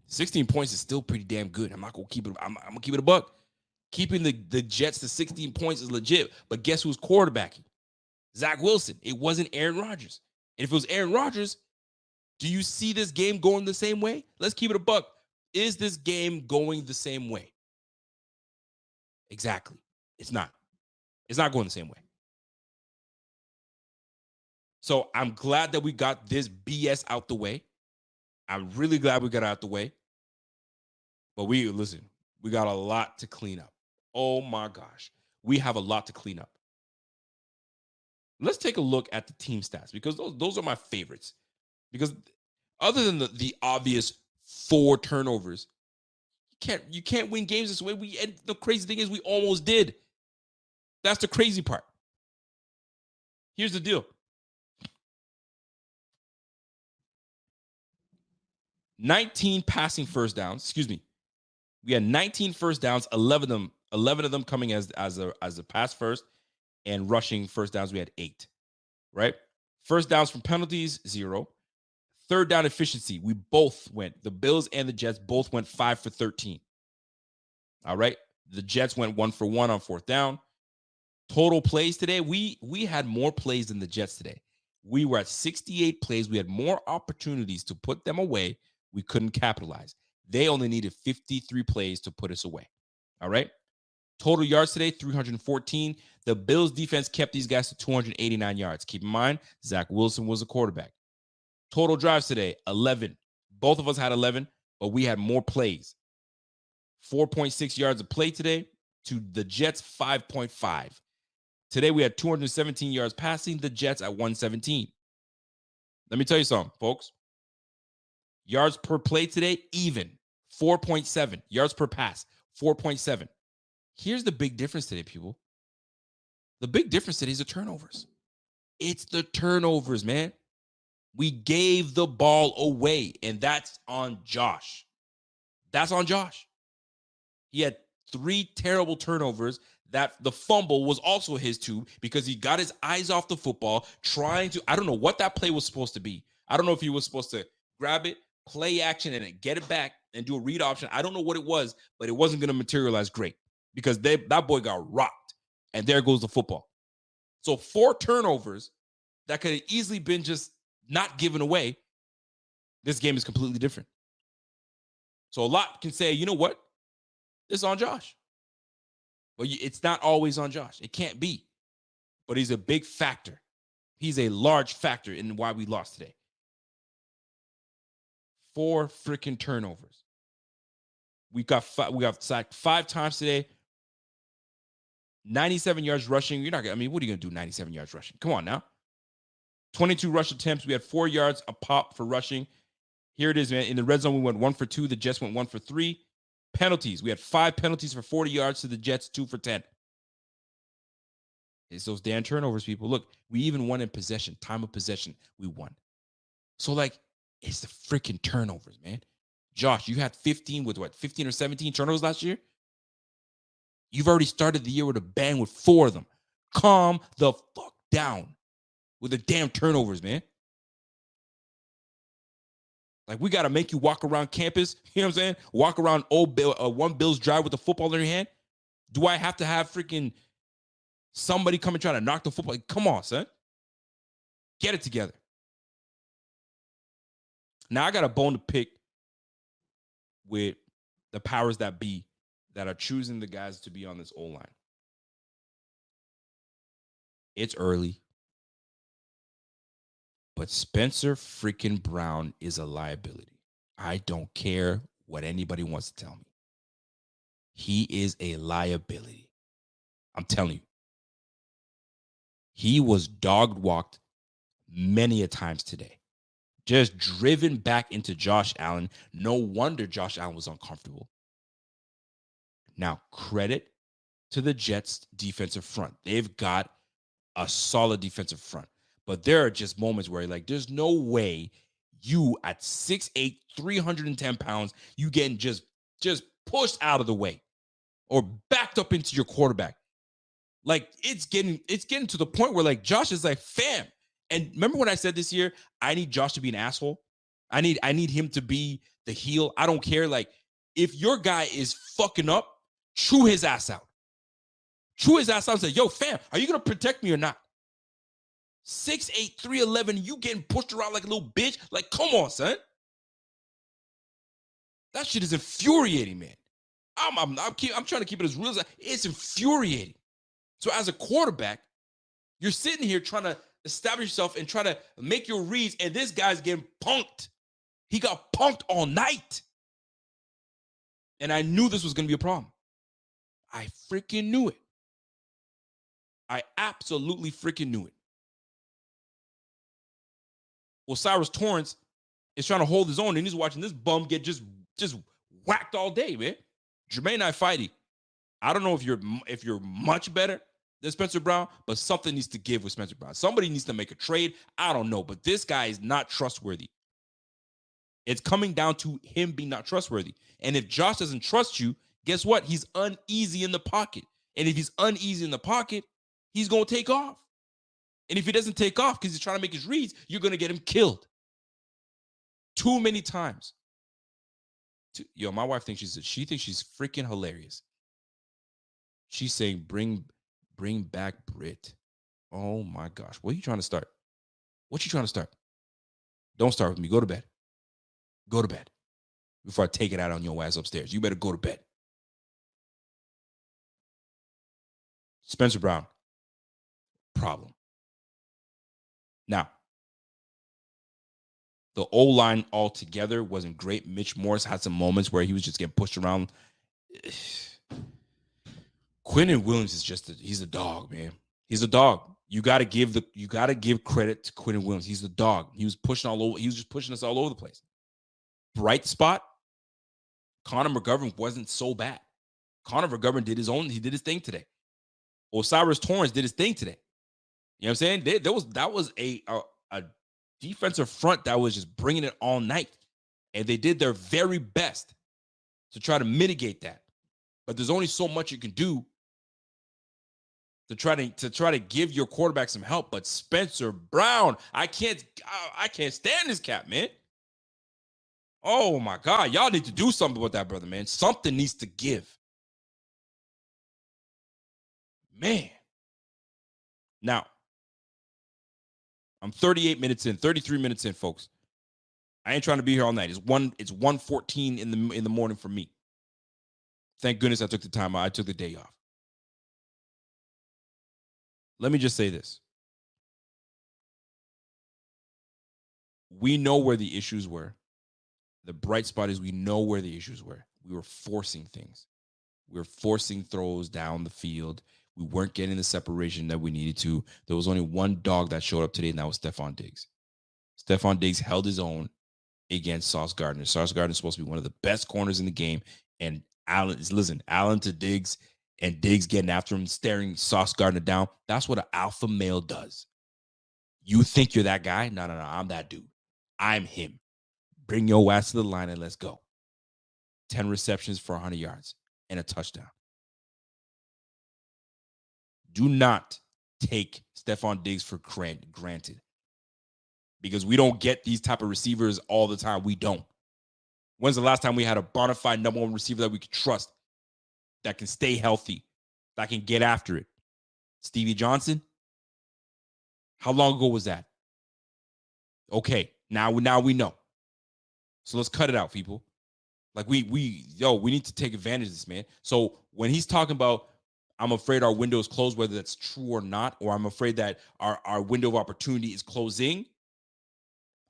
[SPEAKER 5] 16 points is still pretty damn good. I'm not going to keep it. I'm going to keep it a buck. Keeping the Jets to 16 points is legit. But guess who's quarterbacking? Zach Wilson. It wasn't Aaron Rodgers. And if it was Aaron Rodgers, do you see this game going the same way? Let's keep it a buck. Is this game going the same way? Exactly. It's not. It's not going the same way. So I'm glad that we got this BS out the way. I'm really glad we got it out the way. But we got a lot to clean up. Oh my gosh. We have a lot to clean up. Let's take a look at the team stats because those are my favorites. Because other than the obvious 4 turnovers, you can't win games this way. And the crazy thing is we almost did. That's the crazy part. Here's the deal. 19 passing first downs. Excuse me. We had 19 first downs, 11 of them coming as a pass first, and rushing first downs, we had 8. Right? First downs from penalties, 0. Third down efficiency, we both went. The Bills and the Jets both went 5 for 13. All right? The Jets went 1 for 1 on fourth down. Total plays today, we had more plays than the Jets today. We were at 68 plays. We had more opportunities to put them away. We couldn't capitalize. They only needed 53 plays to put us away. All right? Total yards today, 314. The Bills defense kept these guys to 289 yards. Keep in mind, Zach Wilson was a quarterback. Total drives today, 11. Both of us had 11, but we had more plays. 4.6 yards of play today to the Jets, 5.5. Today, we had 217 yards passing, the Jets at 117. Let me tell you something, folks. Yards per play today, even, 4.7. Yards per pass, 4.7. Here's the big difference today, people. The big difference today is the turnovers. It's the turnovers, man. We gave the ball away, and that's on Josh. That's on Josh. He had 3 terrible turnovers. That the fumble was also his too because he got his eyes off the football trying to, I don't know what that play was supposed to be. I don't know if he was supposed to grab it, play action, and then get it back and do a read option. I don't know what it was, but it wasn't going to materialize great because that boy got rocked, and there goes the football. So 4 turnovers that could have easily been just not given away. This game is completely different. So a lot can say, you know what? This is on Josh. Well, it's not always on Josh. It can't be. But he's a big factor. He's a large factor in why we lost today. 4 freaking turnovers. We got sacked 5 times today. 97 yards rushing. What are you going to do 97 yards rushing? Come on now. 22 rush attempts. We had 4 yards a pop for rushing. Here it is, man. In the red zone, we went 1 for 2. The Jets went 1 for 3. Penalties. We had 5 penalties for 40 yards to the Jets, 2 for 10. It's those damn turnovers, people. Look, we even won in possession. Time of possession, we won. So, it's the freaking turnovers, man. Josh, you had 15 or 17 turnovers last year? You've already started the year with a bang with 4 of them. Calm the fuck down with the damn turnovers, man. Like, we got to make you walk around campus, you know what I'm saying? Walk around one Bills drive with the football in your hand. Do I have to have freaking somebody come and try to knock the football? Like, come on, son. Get it together. Now I got a bone to pick with the powers that be that are choosing the guys to be on this O-line. It's early, but Spencer freaking Brown is a liability. I don't care what anybody wants to tell me. He is a liability. I'm telling you. He was dog-walked many a times today. Just driven back into Josh Allen. No wonder Josh Allen was uncomfortable. Now, credit to the Jets' defensive front. They've got a solid defensive front. But there are just moments where, like, there's no way you at 6'8", 310 pounds, you getting just pushed out of the way or backed up into your quarterback. Like, it's getting to the point where, like, Josh is like, fam. And remember when I said this year, I need Josh to be an asshole? I need him to be the heel. I don't care. Like, if your guy is fucking up, chew his ass out. Chew his ass out and say, yo, fam, are you going to protect me or not? 6'8", 311, you getting pushed around like a little bitch? Like, come on, son. That shit is infuriating, man. I'm trying to keep it as real as it's infuriating. So as a quarterback, you're sitting here trying to establish yourself and try to make your reads, and this guy's getting punked. He got punked all night. And I knew this was going to be a problem. I freaking knew it. I absolutely freaking knew it. Well, Cyrus Torrance is trying to hold his own, and he's watching this bum get just whacked all day, man. Jermaine Ifeidi, I don't know if you're much better than Spencer Brown, but something needs to give with Spencer Brown. Somebody needs to make a trade. I don't know, but this guy is not trustworthy. It's coming down to him being not trustworthy. And if Josh doesn't trust you, guess what? He's uneasy in the pocket. And if he's uneasy in the pocket, he's going to take off. And if he doesn't take off because he's trying to make his reads, you're going to get him killed. Too many times. Yo, my wife thinks she thinks she's freaking hilarious. She's saying, bring back Brit. Oh my gosh. What are you trying to start? What you trying to start? Don't start with me. Go to bed. Go to bed. Before I take it out on your ass upstairs. You better go to bed. Spencer Brown. Problem. Now, the O-line altogether wasn't great. Mitch Morse had some moments where he was just getting pushed around. Quinnen Williams is he's a dog, man. He's a dog. You got to give credit to Quinnen Williams. He's a dog. He was pushing all over. He was just pushing us all over the place. Bright spot. Connor McGovern wasn't so bad. Connor McGovern did his thing today. Osiris Torrance did his thing today. You know what I'm saying? That was a defensive front that was just bringing it all night. And they did their very best to try to mitigate that. But there's only so much you can do to try to give your quarterback some help. But Spencer Brown, I can't stand this cat, man. Oh my God, y'all need to do something with that brother, man. Something needs to give. Man. Now, I'm 38 minutes in, 33 minutes in, folks. I ain't trying to be here all night. It's 1:14 in the morning for me. Thank goodness I took the time out. I took the day off. Let me just say this. We know where the issues were. The bright spot is we know where the issues were. We were forcing things. We were forcing throws down the field. We weren't getting the separation that we needed to. There was only one dog that showed up today, and that was Stephon Diggs. Stephon Diggs held his own against Sauce Gardner. Sauce Gardner is supposed to be one of the best corners in the game. And Allen to Diggs, and Diggs getting after him, staring Sauce Gardner down. That's what an alpha male does. You think you're that guy? No, I'm that dude. I'm him. Bring your ass to the line and let's go. 10 receptions for 100 yards and a touchdown. Do not take Stephon Diggs for granted. because we don't get these type of receivers all the time. We don't. When's the last time we had a bona fide number one receiver that we could trust, that can stay healthy, that can get after it? Stevie Johnson? How long ago was that? Okay, now we know. So let's cut it out, people. Like we need to take advantage of this, man. So when he's talking about, I'm afraid our window is closed, whether that's true or not, or I'm afraid that our window of opportunity is closing,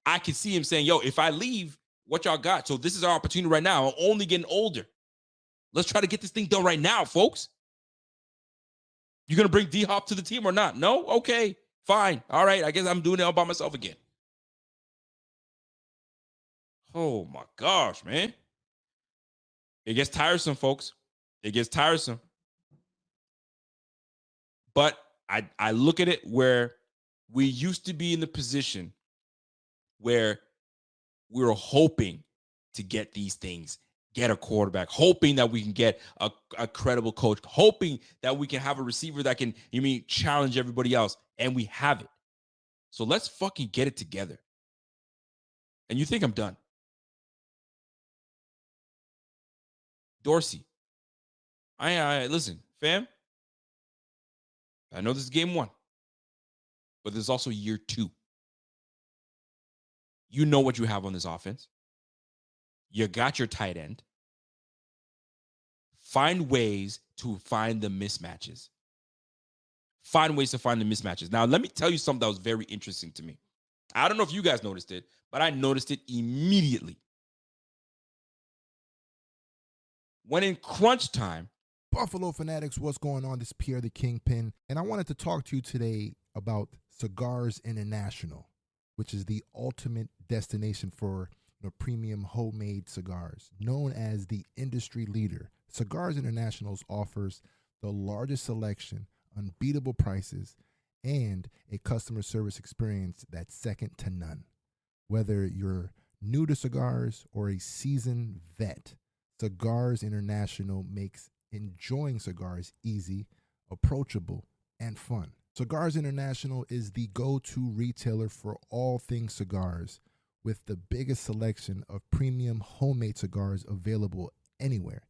[SPEAKER 5] I can see him saying, yo, if I leave, what y'all got? So this is our opportunity right now. I'm only getting older. Let's try to get this thing done right now, folks. You going to bring D-Hop to the team or not? No? Okay, fine. All right, I guess I'm doing it all by myself again. Oh, my gosh, man. It gets tiresome, folks. It gets tiresome. But I look at it where we used to be in the position where we were hoping to get these things, get a quarterback, hoping that we can get a credible coach, hoping that we can have a receiver that can, challenge everybody else, and we have it. So let's fucking get it together. And you think I'm done? Dorsey. I listen, fam. I know this is game one, but there's also year two. You know what you have on this offense. You got your tight end. Find ways to find the mismatches. Now, let me tell you something that was very interesting to me. I don't know if you guys noticed it, but I noticed it immediately. When in crunch time,
[SPEAKER 3] Buffalo Fanatics, what's going on? This is Pierre the Kingpin, and I wanted to talk to you today about Cigars International, which is the ultimate destination for premium homemade cigars. Known as the industry leader, Cigars International offers the largest selection, unbeatable prices, and a customer service experience that's second to none. Whether you're new to cigars or a seasoned vet, Cigars International makes enjoying cigars easy, approachable, and fun. Cigars International is the go-to retailer for all things cigars, with the biggest selection of premium homemade cigars available anywhere.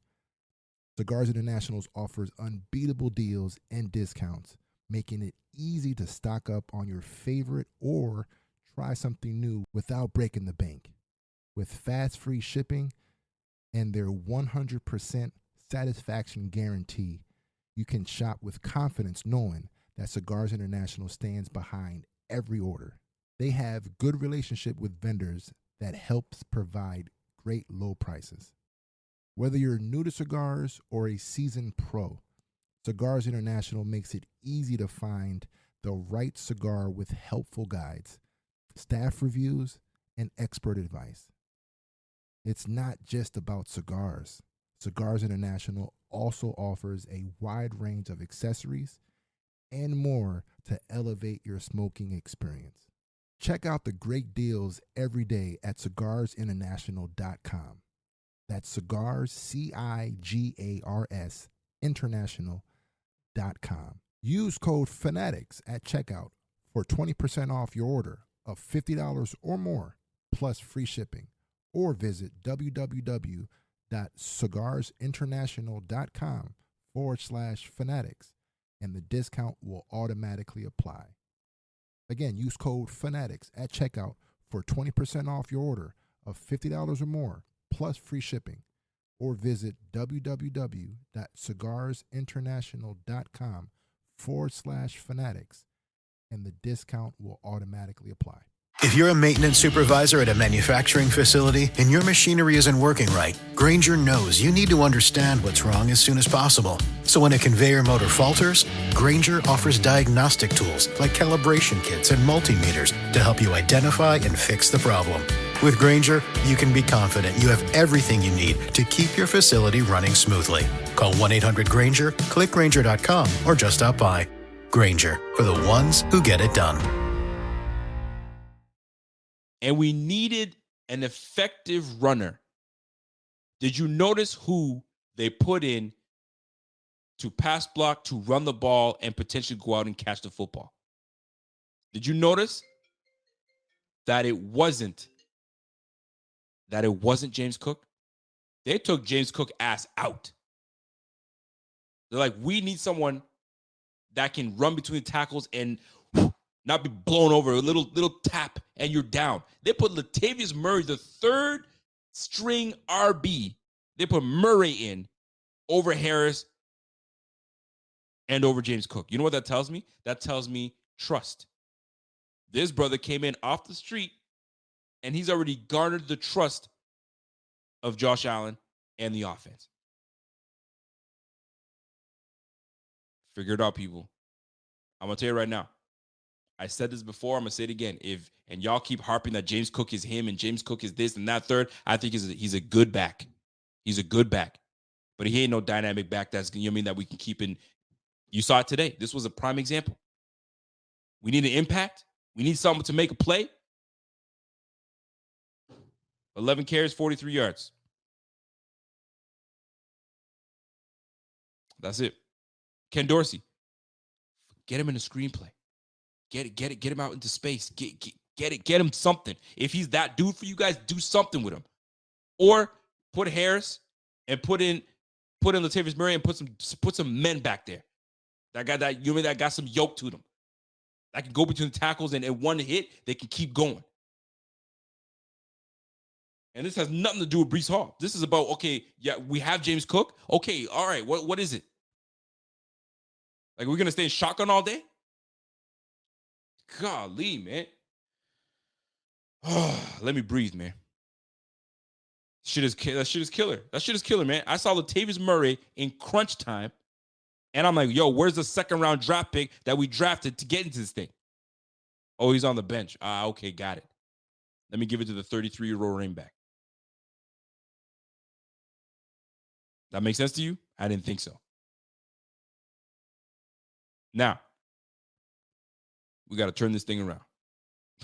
[SPEAKER 3] Cigars International offers unbeatable deals and discounts, making it easy to stock up on your favorite or try something new without breaking the bank. With fast free shipping and their 100% satisfaction guarantee, you can shop with confidence knowing that Cigars International stands behind every order. They have good relationship with vendors that helps provide great low prices. Whether you're new to cigars or a seasoned pro, Cigars International makes it easy to find the right cigar with helpful guides, staff reviews, and expert advice. It's not just about cigars. Cigars International also offers a wide range of accessories and more to elevate your smoking experience. Check out the great deals every day at cigarsinternational.com. That's cigars, CIGARS, international.com. Use code FANATICS at checkout for 20% off your order of $50 or more, plus free shipping. Or visit www.cigarsinternational.com/fanatics, and the discount will automatically apply. Again, use code FANATICS at checkout for 20% off your order of $50 or more, plus free shipping. Or visit www.cigarsinternational.com/fanatics, and the discount will automatically apply.
[SPEAKER 6] If you're a maintenance supervisor at a manufacturing facility and your machinery isn't working right, Grainger knows you need to understand what's wrong as soon as possible. So when a conveyor motor falters, Grainger offers diagnostic tools like calibration kits and multimeters to help you identify and fix the problem. With Grainger, you can be confident you have everything you need to keep your facility running smoothly. Call 1-800-GRAINGER, click Grainger.com, or just stop by. Grainger, for the ones who get it done.
[SPEAKER 5] And we needed an effective runner. Did you notice who they put in to pass block, to run the ball, and potentially go out and catch the football? Did you notice? that it wasn't James Cook, they took James Cook ass out. They're like, we need someone that can run between the tackles and not be blown over. A little tap and you're down. They put Latavius Murray, the third string RB. They put Murray in over Harris and over James Cook. You know what that tells me? That tells me trust. This brother came in off the street and he's already garnered the trust of Josh Allen and the offense. Figure it out, people. I'm going to tell you right now. I said this before. I'm going to say it again. And y'all keep harping that James Cook is him and James Cook is this and that third. I think he's a good back. He's a good back. But he ain't no dynamic back that we can keep in. You saw it today. This was a prime example. We need an impact. We need someone to make a play. 11 carries, 43 yards. That's it. Ken Dorsey, get him in a screenplay. Get him out into space. Get him something. If he's that dude for you guys, do something with him. Or put Harris and put in Latavius Murray and put some men back there. That got some yoke to them. That can go between the tackles and in one hit, they can keep going. And this has nothing to do with Breece Hall. This is about, okay, yeah, we have James Cook. Okay, all right, what is it? Like, we're going to stay in shotgun all day? Golly, man. Oh, let me breathe, man. That shit is killer. That shit is killer, man. I saw Latavius Murray in crunch time, and I'm like, yo, where's the second-round draft pick that we drafted to get into this thing? Oh, he's on the bench. Okay, got it. Let me give it to the 33-year-old running back. That makes sense to you? I didn't think so. Now, we got to turn this thing around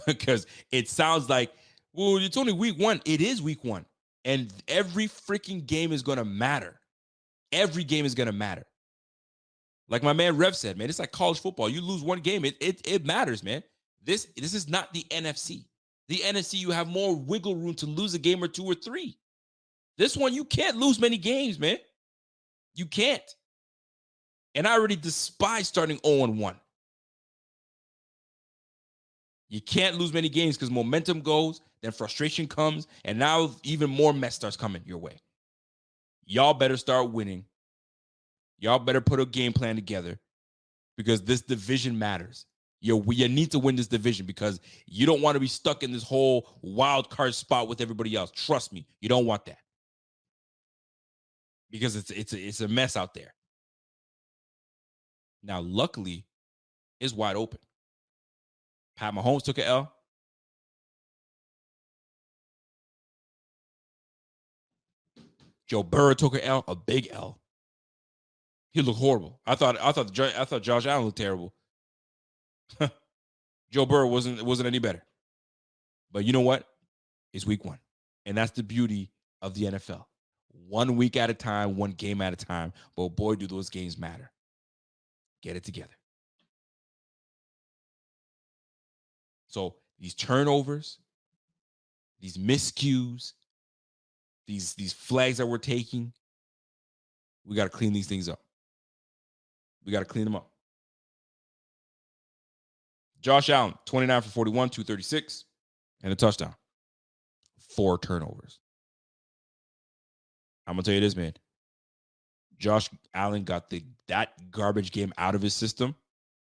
[SPEAKER 5] because it sounds like, well, it's only week one. It is week one. And every freaking game is going to matter. Every game is going to matter. Like my man Rev said, man, it's like college football. You lose one game, it matters, man. This is not the NFC. The NFC, you have more wiggle room to lose a game or two or three. This one, you can't lose many games, man. You can't. And I already despise starting 0-1. You can't lose many games because momentum goes, then frustration comes, and now even more mess starts coming your way. Y'all better start winning. Y'all better put a game plan together because this division matters. You need to win this division because you don't want to be stuck in this whole wild card spot with everybody else. Trust me, you don't want that because it's a mess out there. Now, luckily, it's wide open. Pat Mahomes took an L. Joe Burrow took an L, a big L. He looked horrible. I thought Josh Allen looked terrible. Joe Burrow wasn't any better. But you know what? It's week one. And that's the beauty of the NFL. 1 week at a time, one game at a time. But boy, do those games matter. Get it together. So these turnovers, these miscues, these flags that we're taking, we got to clean these things up. We got to clean them up. Josh Allen, 29 for 41, 236, and a touchdown. 4 turnovers. I'm going to tell you this, man. Josh Allen got that garbage game out of his system,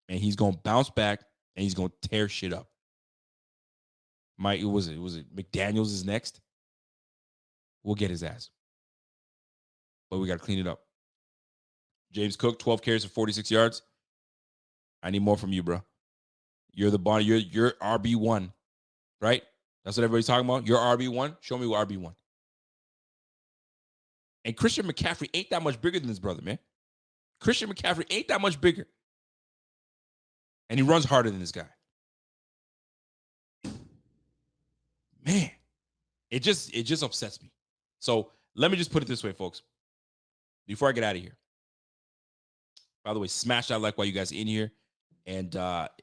[SPEAKER 5] and he's going to bounce back, and he's going to tear shit up. Was it McDaniels is next? We'll get his ass. But we got to clean it up. James Cook, 12 carries for 46 yards. I need more from you, bro. You're the body. You're RB1, right? That's what everybody's talking about. You're RB1. Show me what RB1. And Christian McCaffrey ain't that much bigger than his brother, man. Christian McCaffrey ain't that much bigger. And he runs harder than this guy. Man, it just upsets me. So let me just put it this way, folks. Before I get out of here. By the way, smash that like while you guys are in here. And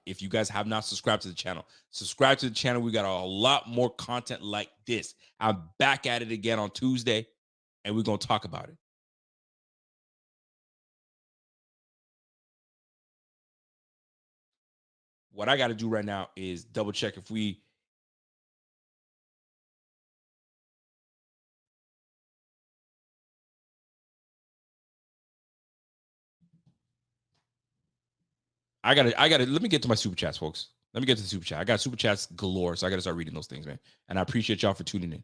[SPEAKER 5] if you guys have not subscribed to the channel, subscribe to the channel. We got a lot more content like this. I'm back at it again on Tuesday, and we're going to talk about it. What I got to do right now is double check if we... I gotta, let me get to my super chats, folks. Let me get to the super chat. I got super chats galore, so I gotta start reading those things, man. And I appreciate y'all for tuning in.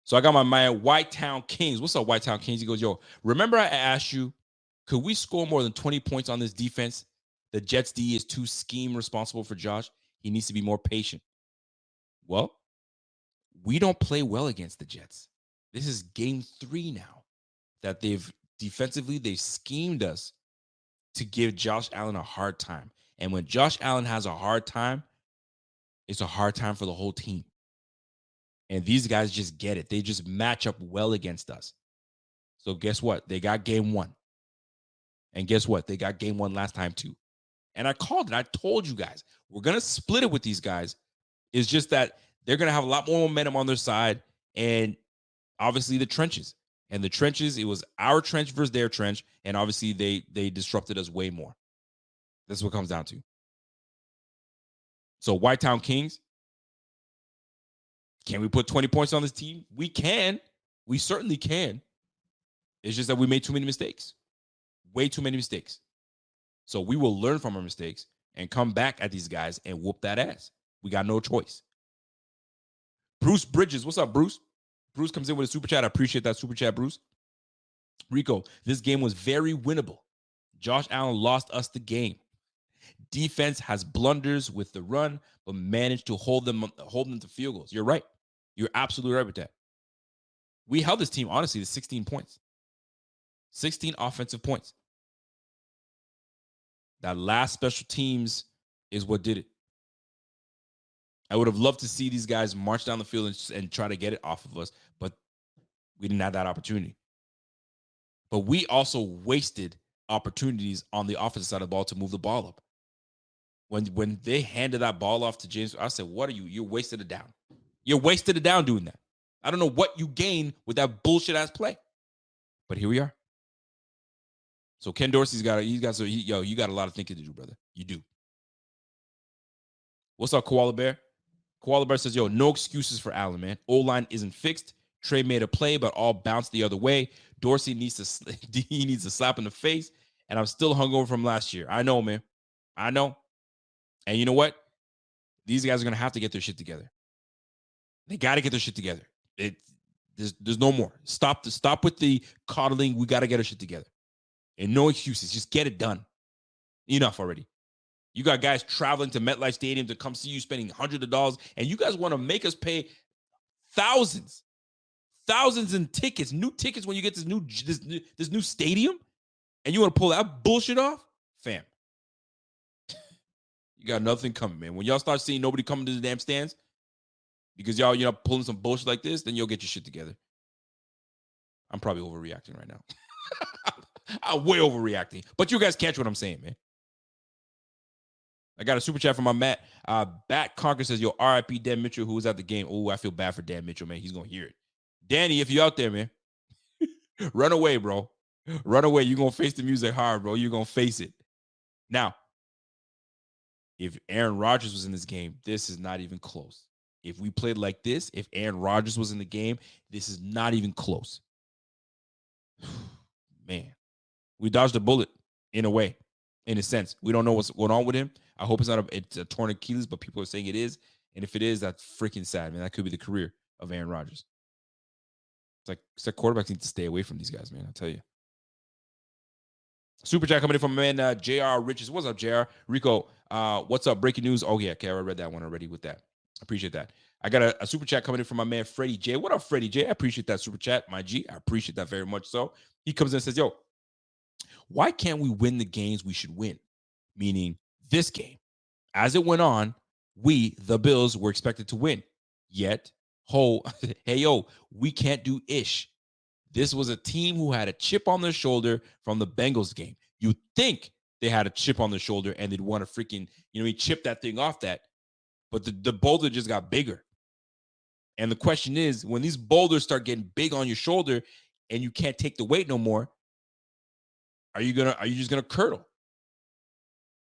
[SPEAKER 5] So I got my man, White Town Kings. What's up, White Town Kings? He goes, yo, remember I asked you, could we score more than 20 points on this defense? The Jets D is too scheme responsible for Josh. He needs to be more patient. Well, we don't play well against the Jets. This is game 3 now that they've schemed us to give Josh Allen a hard time. And when Josh Allen has a hard time, it's a hard time for the whole team. And these guys just get it. They just match up well against us. So guess what? They got game 1. And guess what? They got game 1 last time too. And I called it. I told you guys, we're going to split it with these guys. It's just that they're going to have a lot more momentum on their side. And obviously the trenches. And the trenches, it was our trench versus their trench. And obviously they disrupted us way more. That's what it comes down to. So White Town Kings, can we put 20 points on this team? We can. We certainly can. It's just that we made too many mistakes. Way too many mistakes. So we will learn from our mistakes and come back at these guys and whoop that ass. We got no choice. Bruce Bridges. What's up, Bruce? Bruce comes in with a super chat. I appreciate that super chat, Bruce. Rico, this game was very winnable. Josh Allen lost us the game. Defense has blunders with the run, but managed to hold them to field goals. You're right. You're absolutely right with that. We held this team, honestly, to 16 points. 16 offensive points. That last special teams is what did it. I would have loved to see these guys march down the field and try to get it off of us, but we didn't have that opportunity. But we also wasted opportunities on the offensive side of the ball to move the ball up. When they handed that ball off to James, I said, what are you? You're wasted it down. You're wasted it down doing that. I don't know what you gain with that bullshit ass play. But here we are. So Ken Dorsey's you got a lot of thinking to do, brother. You do. What's up, Koala Bear? Koala Bear says, yo, no excuses for Allen, man. O-line isn't fixed. Trey made a play, but all bounced the other way. Dorsey needs a slap in the face, and I'm still hungover from last year. I know, man. I know. And you know what? These guys are going to have to get their shit together. They got to get their shit together. There's no more. Stop with the coddling. We got to get our shit together. And no excuses. Just get it done. Enough already. You got guys traveling to MetLife Stadium to come see you, spending hundreds of dollars, and you guys want to make us pay thousands in tickets, new tickets when you get this new stadium, and you want to pull that bullshit off? Fam. You got nothing coming, man. When y'all start seeing nobody coming to the damn stands because y'all, pulling some bullshit like this, then you'll get your shit together. I'm probably overreacting right now. I'm way overreacting. But you guys catch what I'm saying, man. I got a super chat from my Matt. Bat Conquer says, yo, RIP Dan Mitchell, who was at the game. Oh, I feel bad for Dan Mitchell, man. He's going to hear it. Danny, if you're out there, man, run away, bro. Run away. You're going to face the music hard, bro. You're going to face it. Now, if Aaron Rodgers was in this game, this is not even close. If we played like this, if Aaron Rodgers was in the game, this is not even close. Man, we dodged a bullet in a way, in a sense. We don't know what's going on with him. I hope it's a torn Achilles, but people are saying it is. And if it is, that's freaking sad, man. That could be the career of Aaron Rodgers. It's like quarterbacks need to stay away from these guys, man. I'll tell you. Super chat coming in from my man JR Riches. What's up, JR? Rico, what's up? Breaking news. Oh, yeah. Okay, I read that one already with that. Appreciate that. I got a super chat coming in from my man Freddie J. What up, Freddie J? I appreciate that super chat, my G. I appreciate that very much so. He comes in and says, yo, why can't we win the games we should win? Meaning this game. As it went on, we, the Bills, were expected to win. Yet, hey, yo, we can't do ish. This was a team who had a chip on their shoulder from the Bengals game. You think they had a chip on their shoulder and they'd want to freaking, chip that thing off that. But the boulder just got bigger. And the question is, when these boulders start getting big on your shoulder and you can't take the weight no more, are you just gonna curdle?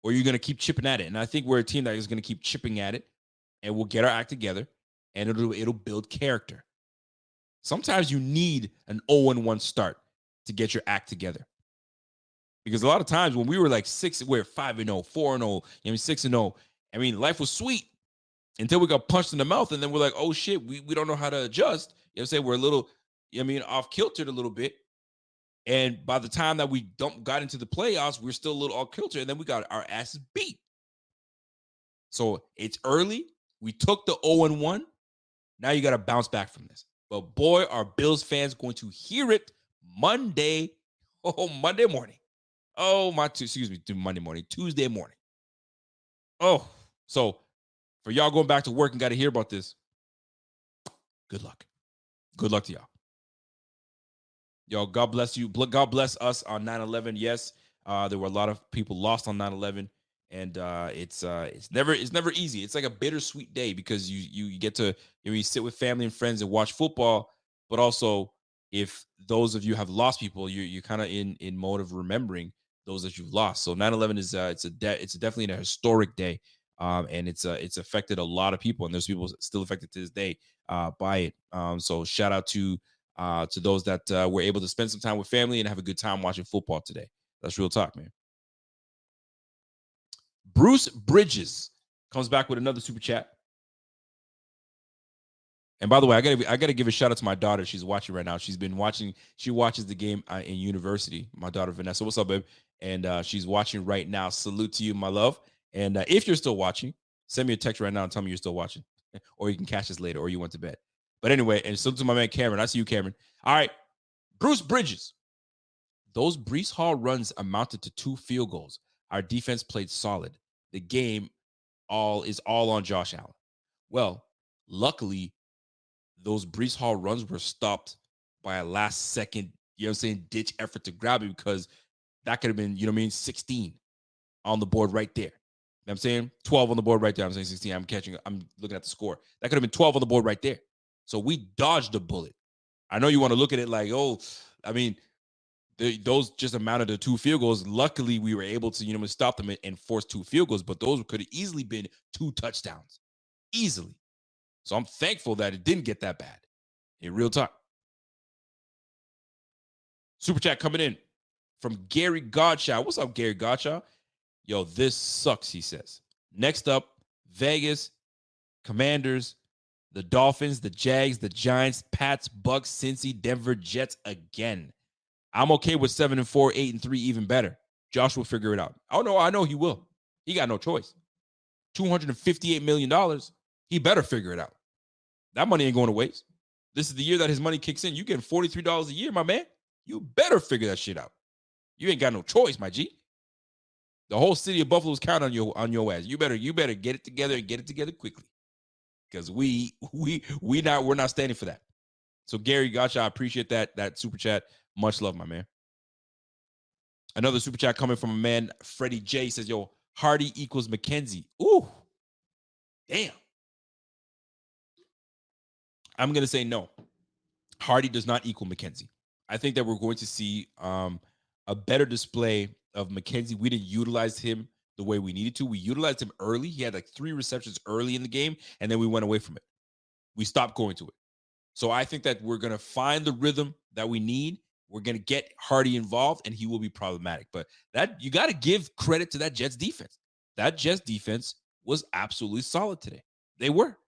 [SPEAKER 5] Or are you gonna keep chipping at it? And I think we're a team that is gonna keep chipping at it, and we'll get our act together, and it'll build character. Sometimes you need an 0-1 start to get your act together. Because a lot of times when we were like we're 5-0, 4-0, 6-0, I mean, life was sweet until we got punched in the mouth, and then we're like, oh shit, we don't know how to adjust. You know what I'm saying? We're a little, off kiltered a little bit. And by the time that we got into the playoffs, we're still a little off kilter, and then we got our asses beat. So it's early. We took the 0-1. Now you got to bounce back from this. But boy, are Bills fans going to hear it Monday morning. Oh, Monday morning, Tuesday morning. Oh, so for y'all going back to work and got to hear about this, good luck. Good luck to y'all. Yo, God bless you. God bless us on 9/11. Yes, there were a lot of people lost on 9/11, and it's never easy. It's like a bittersweet day because you get to you sit with family and friends and watch football, but also if those of you have lost people, you're kind of in mode of remembering those that you've lost. So 9/11 is it's definitely a historic day, and it's affected a lot of people, and there's people still affected to this day by it. So shout out to those that were able to spend some time with family and have a good time watching football today. That's real talk, man. Bruce Bridges comes back with another super chat. And by the way, I gotta give a shout out to my daughter. She's watching right now. She's been watching. She watches the game in university. My daughter Vanessa, what's up, babe? And she's watching right now. Salute to you, my love. And if you're still watching, send me a text right now and tell me you're still watching, or you can catch us later, or you went to bed. But anyway, and salute to my man Cameron. I see you, Cameron. All right, Bruce Bridges. Those Breece Hall runs amounted to 2 field goals. Our defense played solid. The game is all on Josh Allen. Well, luckily, those Breece Hall runs were stopped by a last second, ditch effort to grab it, because that could have been, 16 on the board right there. You know what I'm saying? 12 on the board right there. I'm saying 16. I'm looking at the score. That could have been 12 on the board right there. So we dodged a bullet. I know you want to look at it like, those just amounted to 2 field goals. Luckily, we were able to, stop them and force 2 field goals, but those could have easily been 2 touchdowns. Easily. So I'm thankful that it didn't get that bad. In real talk. Super chat coming in from Gary Godshaw. What's up, Gary Godshaw? Yo, this sucks, he says. Next up, Vegas, Commanders, the Dolphins, the Jags, the Giants, Pats, Bucks, Cincy, Denver, Jets again. I'm okay with 7-4, 8-3, even better. Josh will figure it out. Oh, no, I know he will. He got no choice. $258 million. He better figure it out. That money ain't going to waste. This is the year that his money kicks in. You getting $43 a year, my man. You better figure that shit out. You ain't got no choice, my G. The whole city of Buffalo's counting on your ass. You better get it together and get it together quickly. Because we're not standing for that. So Gary Gotcha, I appreciate that super chat. Much love, my man. Another super chat coming from a man, Freddie J, says, yo, Hardy equals McKenzie. Ooh. Damn. I'm going to say no. Hardy does not equal McKenzie. I think that we're going to see a better display of McKenzie. We didn't utilize him the way we needed to. We utilized him early. He had like 3 receptions early in the game, and then we went away from it. We stopped going to it. So I think that we're going to find the rhythm that we need. We're going to get Hardy involved, and he will be problematic. But that you got to give credit to that Jets defense. That Jets defense was absolutely solid today. They were.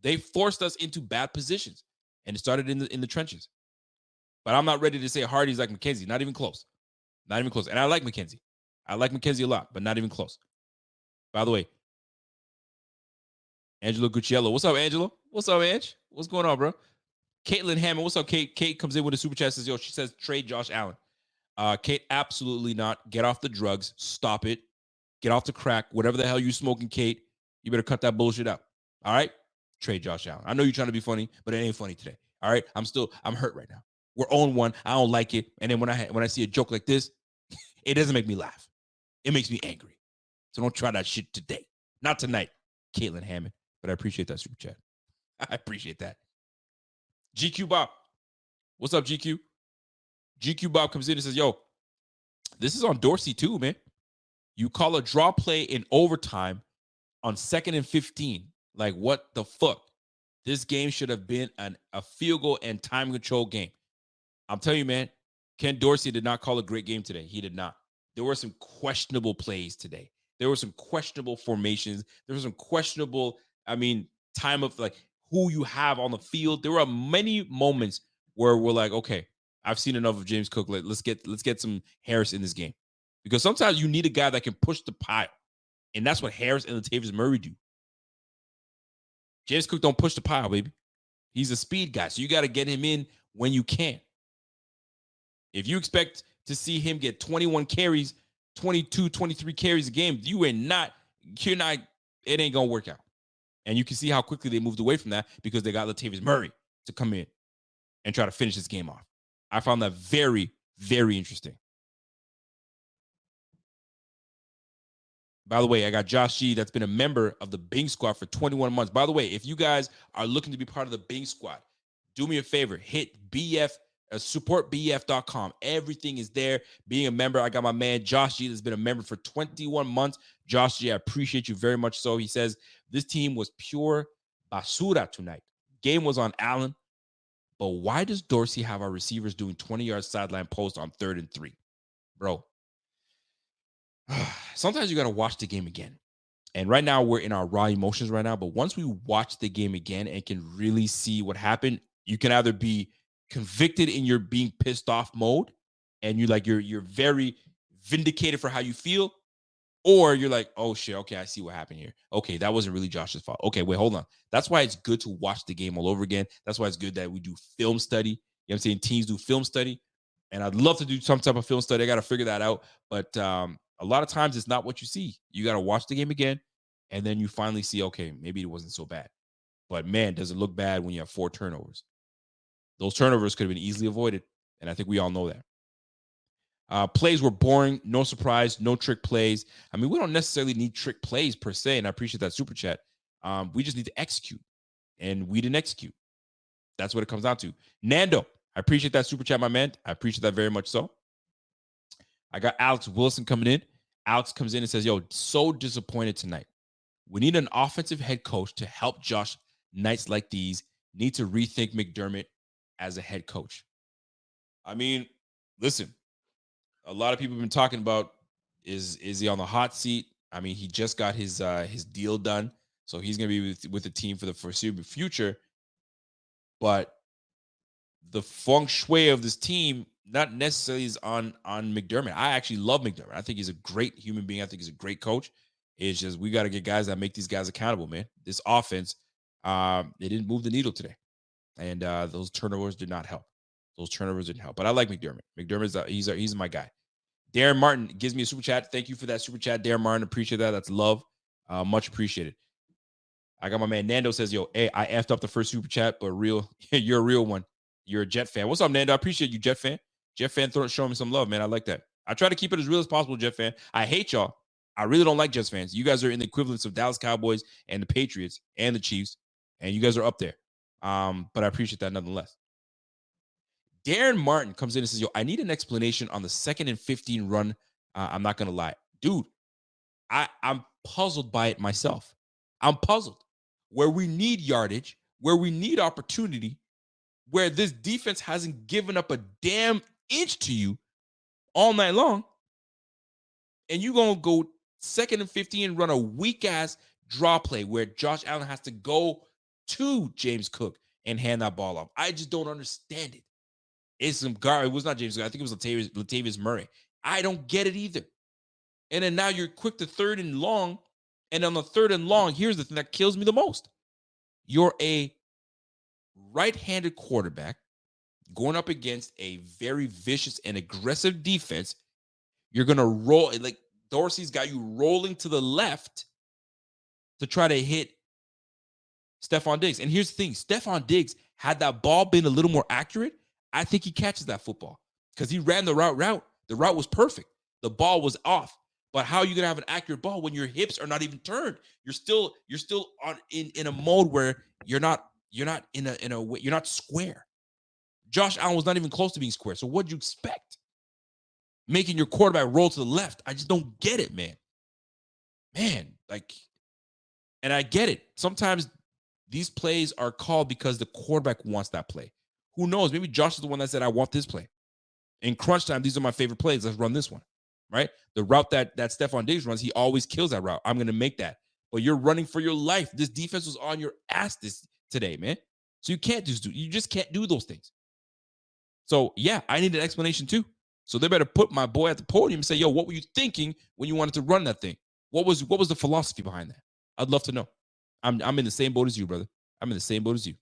[SPEAKER 5] They forced us into bad positions, and it started in the trenches. But I'm not ready to say Hardy's like McKenzie. Not even close. Not even close. And I like McKenzie. I like McKenzie a lot, but not even close. By the way, Angelo Gucciello. What's up, Angelo? What's up, Ange? What's going on, bro? Caitlin Hammond. What's up, Kate? Kate comes in with a super chat. Says, yo, she says, trade Josh Allen. Kate, absolutely not. Get off the drugs. Stop it. Get off the crack. Whatever the hell you smoking, Kate, you better cut that bullshit out. All right? Trade Josh Allen. I know you're trying to be funny, but it ain't funny today. All right? I'm hurt right now. We're on one. I don't like it. And then when I see a joke like this, it doesn't make me laugh. It makes me angry. So don't try that shit today. Not tonight, Caitlin Hammond. But I appreciate that super chat. I appreciate that. GQ Bob. What's up, GQ? GQ Bob comes in and says, yo, this is on Dorsey too, man. You call a draw play in overtime on 2nd and 15. Like, what the fuck? This game should have been a field goal and time control game. I'm telling you, man, Ken Dorsey did not call a great game today. He did not. There were some questionable plays today. There were some questionable formations. There was some questionable, time of like who you have on the field. There were many moments where we're like, okay, I've seen enough of James Cook. Let's get some Harris in this game. Because sometimes you need a guy that can push the pile. And that's what Harris and Latavius Murray do. James Cook don't push the pile, baby. He's a speed guy, so you got to get him in when you can. If you expect to see him get 21 carries, 22, 23 carries a game, it ain't going to work out. And you can see how quickly they moved away from that because they got Latavius Murray to come in and try to finish this game off. I found that very, very interesting. By the way, I got Josh G that's been a member of the Bing Squad for 21 months. By the way, if you guys are looking to be part of the Bing Squad, do me a favor. Hit supportbf.com. Everything is there. Being a member, I got my man Josh G that's been a member for 21 months. Josh G, I appreciate you very much so. He says, this team was pure basura tonight. Game was on Allen. But why does Dorsey have our receivers doing 20-yard sideline post on 3rd and 3? Bro. Sometimes you got to watch the game again. And right now we're in our raw emotions right now. But once we watch the game again and can really see what happened, you can either be convicted in your being pissed off mode and you're very vindicated for how you feel, or you're like, oh shit, okay, I see what happened here. Okay, that wasn't really Josh's fault. Okay, wait, hold on. That's why it's good to watch the game all over again. That's why it's good that we do film study. You know what I'm saying? Teams do film study. And I'd love to do some type of film study. I got to figure that out. But a lot of times it's not what you see. You got to watch the game again, and then you finally see, okay, maybe it wasn't so bad. But man, does it look bad when you have 4 turnovers? Those turnovers could have been easily avoided, and I think we all know that. Plays were boring, no surprise, no trick plays. I mean, we don't necessarily need trick plays per se, and I appreciate that super chat. We just need to execute, and we didn't execute. That's what it comes down to. Nando, I appreciate that super chat, my man. I appreciate that very much so. I got Alex Wilson coming in. Alex comes in and says, yo, so disappointed tonight. We need an offensive head coach to help Josh. Nights like these need to rethink McDermott as a head coach. I mean, listen, a lot of people have been talking about is he on the hot seat? I mean, he just got his deal done, so he's going to be with the team for the foreseeable future. But the feng shui of this team not necessarily is on McDermott. I actually love McDermott. I think he's a great human being. I think he's a great coach. It's just we got to get guys that make these guys accountable, man. This offense, they didn't move the needle today. And those turnovers did not help. But I like McDermott. McDermott's he's my guy. Darren Martin gives me a super chat. Thank you for that super chat, Darren Martin. Appreciate that. That's love. Much appreciated. I got my man Nando says, yo, hey, I effed up the first super chat, but you're a real one. You're a Jet fan. What's up, Nando? I appreciate you, Jet fan. Jet fan showing me some love, man. I like that. I try to keep it as real as possible, Jet fan. I hate y'all. I really don't like Jets fans. You guys are in the equivalence of Dallas Cowboys and the Patriots and the Chiefs, and you guys are up there. But I appreciate that nonetheless. Darren Martin comes in and says, yo, I need an explanation on the 2nd and 15 run. I'm not going to lie. Dude, I'm puzzled by it myself. I'm puzzled. Where we need yardage, where we need opportunity, where this defense hasn't given up a damn inch to you all night long, and you're going to go 2nd and 15 and run a weak-ass draw play where Josh Allen has to go to James Cook and hand that ball off. I just don't understand it. It's some guard. It was not James Cook. I think it was Latavius Murray. I don't get it either. And then now you're quick to 3rd and long, and on the 3rd and long, here's the thing that kills me the most. You're a right-handed quarterback going up against a very vicious and aggressive defense. You're going to roll, like Dorsey's got you rolling to the left to try to hit Stephon Diggs. And here's the thing. Stephon Diggs, had that ball been a little more accurate, I think he catches that football because he ran the route. The route was perfect. The ball was off. But how are you gonna have an accurate ball when your hips are not even turned? You're still on in a mode where you're not in a way, you're not square. Josh Allen was not even close to being square. So what'd you expect? Making your quarterback roll to the left. I just don't get it, man. And I get it. Sometimes these plays are called because the quarterback wants that play. Who knows? Maybe Josh is the one that said, I want this play. In crunch time, these are my favorite plays. Let's run this one, right? The route that Stephon Diggs runs, he always kills that route. I'm going to make that. But you're running for your life. This defense was on your ass today, man. So you just can't do those things. So, yeah, I need an explanation too. So they better put my boy at the podium and say, yo, what were you thinking when you wanted to run that thing? What was the philosophy behind that? I'd love to know. I'm in the same boat as you, brother. I'm in the same boat as you.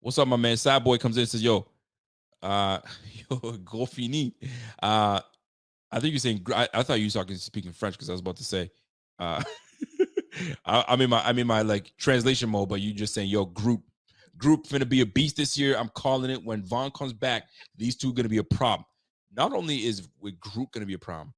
[SPEAKER 5] What's up, my man? Sad boy comes in and says, yo, go fini. I think you're saying, I thought you were speaking French because I was about to say, I'm in my like translation mode, but you just saying, yo, group finna be a beast this year. I'm calling it. When Vaughn comes back, these two gonna be a problem. Not only is with group gonna be a problem,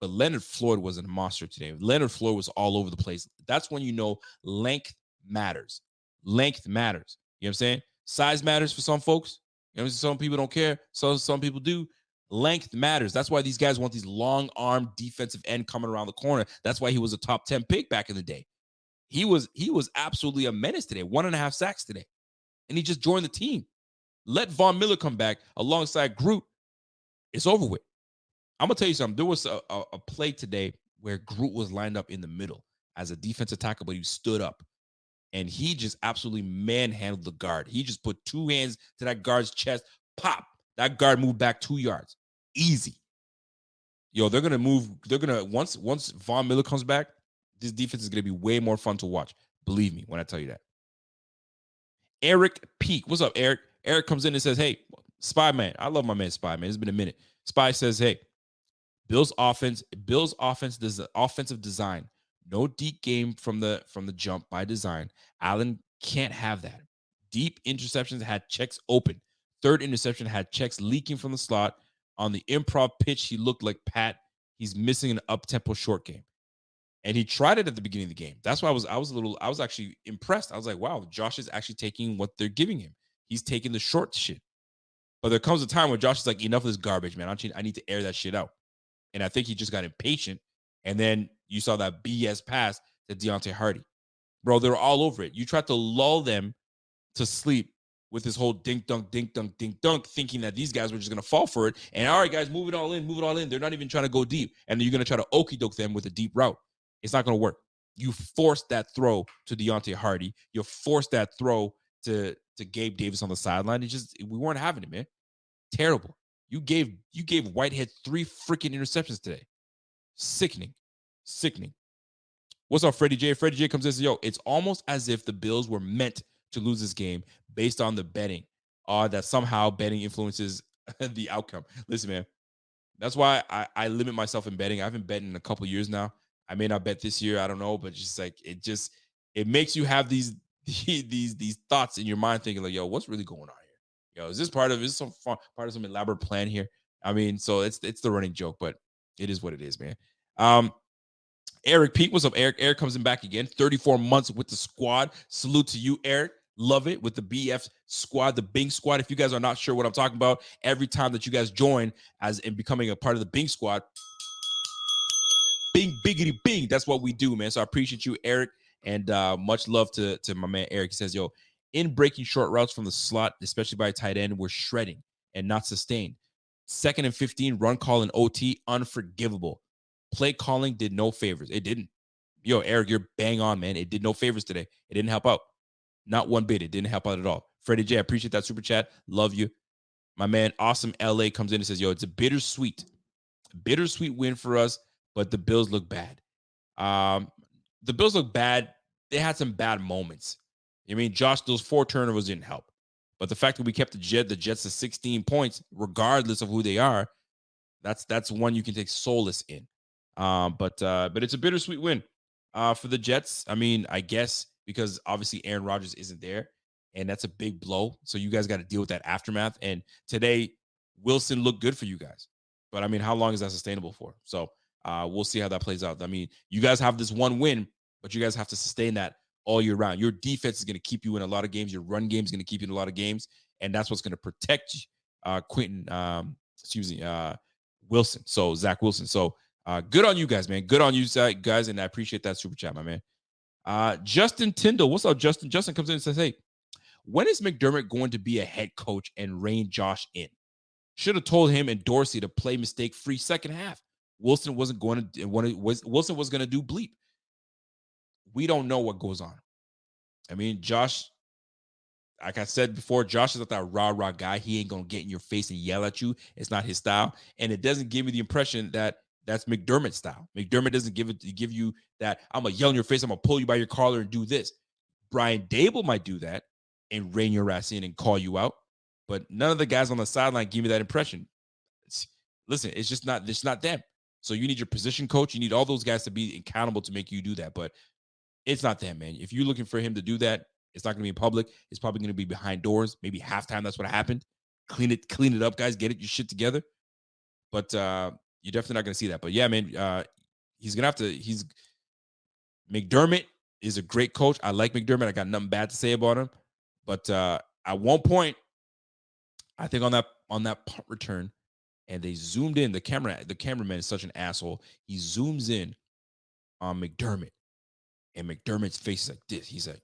[SPEAKER 5] but Leonard Floyd was a monster today. Leonard Floyd was all over the place. That's when you know length matters. Length matters. You know what I'm saying? Size matters for some folks. You know, some people don't care. So some people do. Length matters. That's why these guys want these long-armed defensive end coming around the corner. That's why he was a top 10 pick back in the day. He was absolutely a menace today. 1.5 sacks today. And he just joined the team. Let Von Miller come back alongside Groot. It's over with. I'm going to tell you something. There was a play today where Groot was lined up in the middle as a defensive tackle, but he stood up. And he just absolutely manhandled the guard. He just put two hands to that guard's chest. Pop. That guard moved back 2 yards. Easy. Yo, they're going to move. They're going to, once Von Miller comes back, this defense is going to be way more fun to watch. Believe me when I tell you that. Eric Peak. What's up, Eric? Eric comes in and says, hey, Spy Man. I love my man Spy Man. It's been a minute. Spy says, hey, Bills offense does the offensive design. No deep game from the jump by design. Allen can't have that. Deep interceptions had checks open. Third interception had checks leaking from the slot. On the improv pitch, he looked like Pat. He's missing an up-tempo short game. And he tried it at the beginning of the game. That's why I was actually impressed. I was like, wow, Josh is actually taking what they're giving him. He's taking the short shit. But there comes a time where Josh is like, enough of this garbage, man. I need to air that shit out. And I think he just got impatient. And then you saw that BS pass to Deontay Hardy. Bro, they're all over it. You tried to lull them to sleep with this whole dink dunk, thinking that these guys were just going to fall for it. And all right, guys, move it all in. They're not even trying to go deep. And then you're going to try to okey doke them with a deep route. It's not going to work. You forced that throw to Deontay Hardy. You forced that throw to Gabe Davis on the sideline. We weren't having it, man. Terrible. You gave Whitehead 3 freaking interceptions today. Sickening. What's up, Freddie J? Freddie J comes in and says, yo, it's almost as if the Bills were meant to lose this game based on the betting, that somehow betting influences the outcome. Listen, man, that's why I limit myself in betting. I haven't bet in a couple years now. I may not bet this year. I don't know, but just like it makes you have these thoughts in your mind thinking like, yo, what's really going on here? Yo, is this part of some elaborate plan here? I mean, so it's the running joke, but it is what it is, man. Eric Peak, what's up, Eric? Eric comes in back again. 34 months with the squad. Salute to you, Eric. Love it with the BF squad, the Bing squad. If you guys are not sure what I'm talking about, every time that you guys join as in becoming a part of the Bing squad, Bing, biggity, bing. That's what we do, man. So I appreciate you, Eric, and much love to my man, Eric. He says, yo, in breaking short routes from the slot, especially by a tight end, we're shredding and not sustained. 2nd and 15, run call in OT, unforgivable. Play calling did no favors. It didn't. Yo, Eric, you're bang on, man. It did no favors today. It didn't help out. Not one bit. It didn't help out at all. Freddie J, I appreciate that super chat. Love you. My man, Awesome LA comes in and says, yo, it's a bittersweet win for us, but the Bills look bad. The Bills look bad. They had some bad moments. I mean, Josh, those 4 turnovers didn't help. But the fact that we kept the Jets to 16 points, regardless of who they are, that's one you can take solace in. But it's a bittersweet win for the Jets. I mean, I guess because obviously Aaron Rodgers isn't there, and that's a big blow. So you guys got to deal with that aftermath. And today, Wilson looked good for you guys. But I mean, how long is that sustainable for? So we'll see how that plays out. I mean, you guys have this one win, but you guys have to sustain that all year round. Your defense is going to keep you in a lot of games. Your run game is going to keep you in a lot of games, and that's what's going to protect Wilson. So Zach Wilson. So good on you guys, man. Good on you guys, and I appreciate that super chat, my man. Justin Tyndall, what's up, Justin? Justin comes in and says, "Hey, when is McDermott going to be a head coach and rein Josh in? Should have told him and Dorsey to play mistake-free second half. Wilson wasn't going to. Wilson was going to do bleep. We don't know what goes on. I mean, Josh, like I said before, Josh is not that rah-rah guy. He ain't going to get in your face and yell at you. It's not his style. And it doesn't give me the impression that that's McDermott's style. McDermott doesn't give you that, I'm going to yell in your face, I'm going to pull you by your collar and do this. Brian Dable might do that and rein your ass in and call you out. But none of the guys on the sideline give me that impression. Listen, it's just not them. So you need your position coach. You need all those guys to be accountable to make you do that. But it's not them, man. If you're looking for him to do that, it's not going to be in public. It's probably going to be behind doors. Maybe halftime, that's what happened. Clean it up, guys. Get your shit together. But you're definitely not going to see that. But yeah, man, he's going to have to. McDermott is a great coach. I like McDermott. I got nothing bad to say about him. But at one point, I think on that punt return, and they zoomed in. The cameraman is such an asshole. He zooms in on McDermott, and McDermott's face is like this. He's like,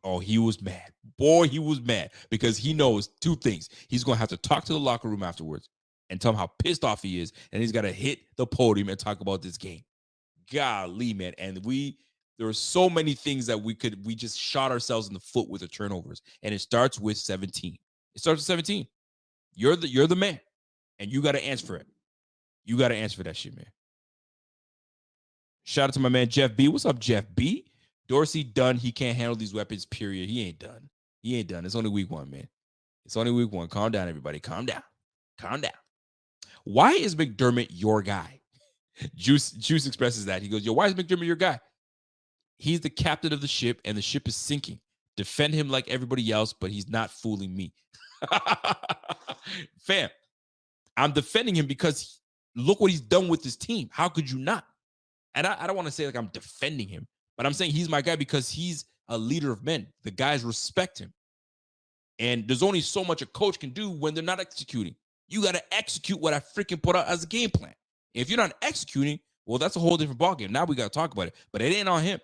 [SPEAKER 5] oh, he was mad. Boy, he was mad because he knows two things. He's going to have to talk to the locker room afterwards and tell him how pissed off he is, and he's got to hit the podium and talk about this game. Golly, man. And there were so many things that we just shot ourselves in the foot with the turnovers, and it starts with 17. It starts with 17. You're the man, and you got to answer for it. You got to answer for that shit, man. Shout out to my man Jeff B. What's up, Jeff B? Dorsey done. He can't handle these weapons, period. He ain't done. It's only week one, man. It's only week one. Calm down, everybody. Calm down. Why is McDermott your guy? Juice expresses that. He goes, yo, why is McDermott your guy? He's the captain of the ship, and the ship is sinking. Defend him like everybody else, but he's not fooling me. Fam, I'm defending him because look what he's done with this team. How could you not? And I don't want to say like I'm defending him, but I'm saying he's my guy because he's a leader of men. The guys respect him. And there's only so much a coach can do when they're not executing. You got to execute what I freaking put out as a game plan. If you're not executing, well, that's a whole different ballgame. Now we got to talk about it. But it ain't on him.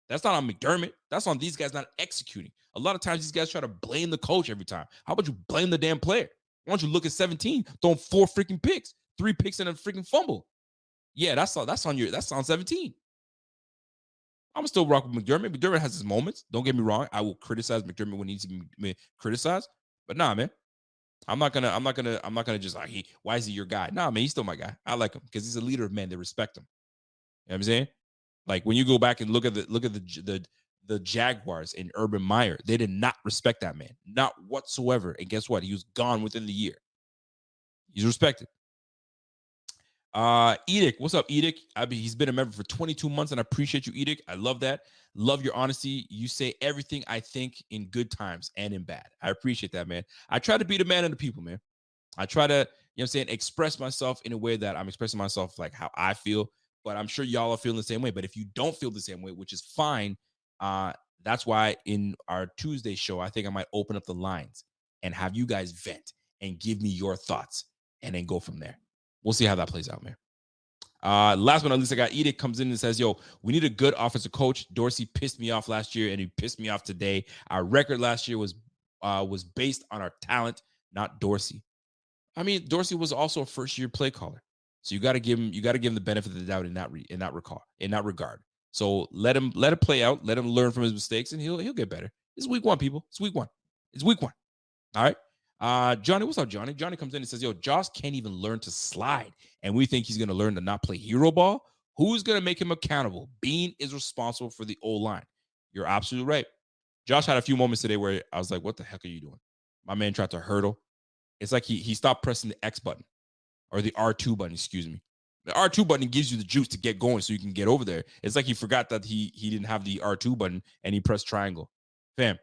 [SPEAKER 5] That's not on McDermott. That's on these guys not executing. A lot of times these guys try to blame the coach every time. How about you blame the damn player? Why don't you look at 17, throwing 4 freaking picks, 3 picks and a freaking fumble? Yeah, that's on 17. I'm still rock with McDermott. McDermott has his moments. Don't get me wrong. I will criticize McDermott when he needs to be criticized. But nah, man. I'm not gonna just like, why is he your guy? Nah, man, he's still my guy. I like him because he's a leader of men. They respect him. You know what I'm saying? Like when you go back and look at the Jaguars and Urban Meyer, they did not respect that man, not whatsoever. And guess what? He was gone within the year. He's respected. Edic, what's up, Edic? He's been a member for 22 months, and I appreciate you, Edic. I love that. Love your honesty. You say everything I think in good times and in bad. I appreciate that, man. I try to be the man of the people, man. I try to, you know what I'm saying, express myself in a way that I'm expressing myself like how I feel, but I'm sure y'all are feeling the same way. But if you don't feel the same way, which is fine, that's why in our Tuesday show, I think I might open up the lines and have you guys vent and give me your thoughts and then go from there. We'll see how that plays out, man. Last but not least, I got Edict comes in and says, yo, we need a good offensive coach. Dorsey pissed me off last year, and he pissed me off today. Our record last year was based on our talent, not Dorsey. I mean, Dorsey was also a first-year play caller. So you got to give him the benefit of the doubt in that regard. So let it play out, let him learn from his mistakes, and he'll get better. It's week one, people. It's week one. All right. Johnny, what's up, Johnny? Johnny comes in and says, yo, Josh can't even learn to slide, and we think he's going to learn to not play hero ball. Who's going to make him accountable? Bean is responsible for the O-line. You're absolutely right. Josh had a few moments today where I was like, what the heck are you doing? My man tried to hurdle. It's like he stopped pressing the X button or the R2 button, excuse me. The R2 button gives you the juice to get going so you can get over there. It's like he forgot that he didn't have the R2 button and he pressed triangle. Fam,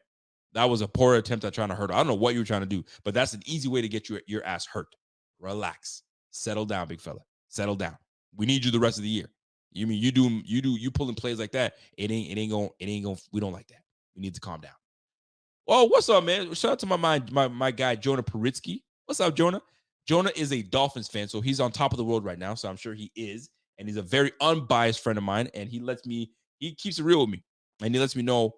[SPEAKER 5] that was a poor attempt at trying to hurdle. I don't know what you were trying to do, but that's an easy way to get your ass hurt. Relax. settle down, big fella. Settle down. We need you the rest of the year. You mean you pulling plays like that? It ain't going. We don't like that. We need to calm down. Oh, what's up, man? Shout out to my guy Jonah Paritsky. What's up, Jonah? Jonah is a Dolphins fan, so he's on top of the world right now. So I'm sure he is, and he's a very unbiased friend of mine. And he keeps it real with me, and he lets me know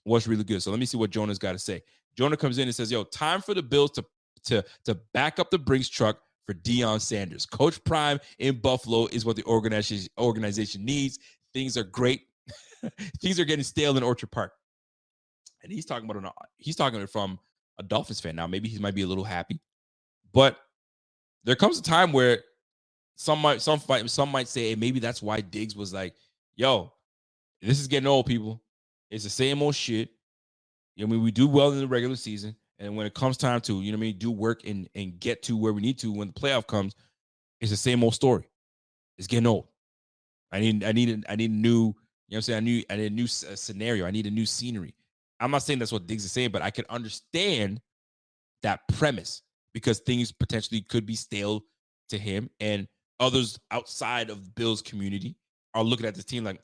[SPEAKER 5] what's really good. So let me see what Jonah's got to say. Jonah comes in and says, "Yo, time for the Bills to back up the Brinks truck for Deion Sanders. Coach Prime in Buffalo is what the organization needs. Things are great. Things are getting stale in Orchard Park." And he's talking it from a Dolphins fan. Now, maybe he might be a little happy, but there comes a time where some might say, hey, maybe that's why Diggs was like, "Yo, this is getting old, people. It's the same old shit. You know what I mean? We do well in the regular season, and when it comes time to, you know what I mean, do work and get to where we need to when the playoff comes, it's the same old story. It's getting old. I need a new, you know what I'm saying? I need a new scenario. I need a new scenery." I'm not saying that's what Diggs is saying, but I can understand that premise because things potentially could be stale to him, and others outside of the Bills community are looking at this team like,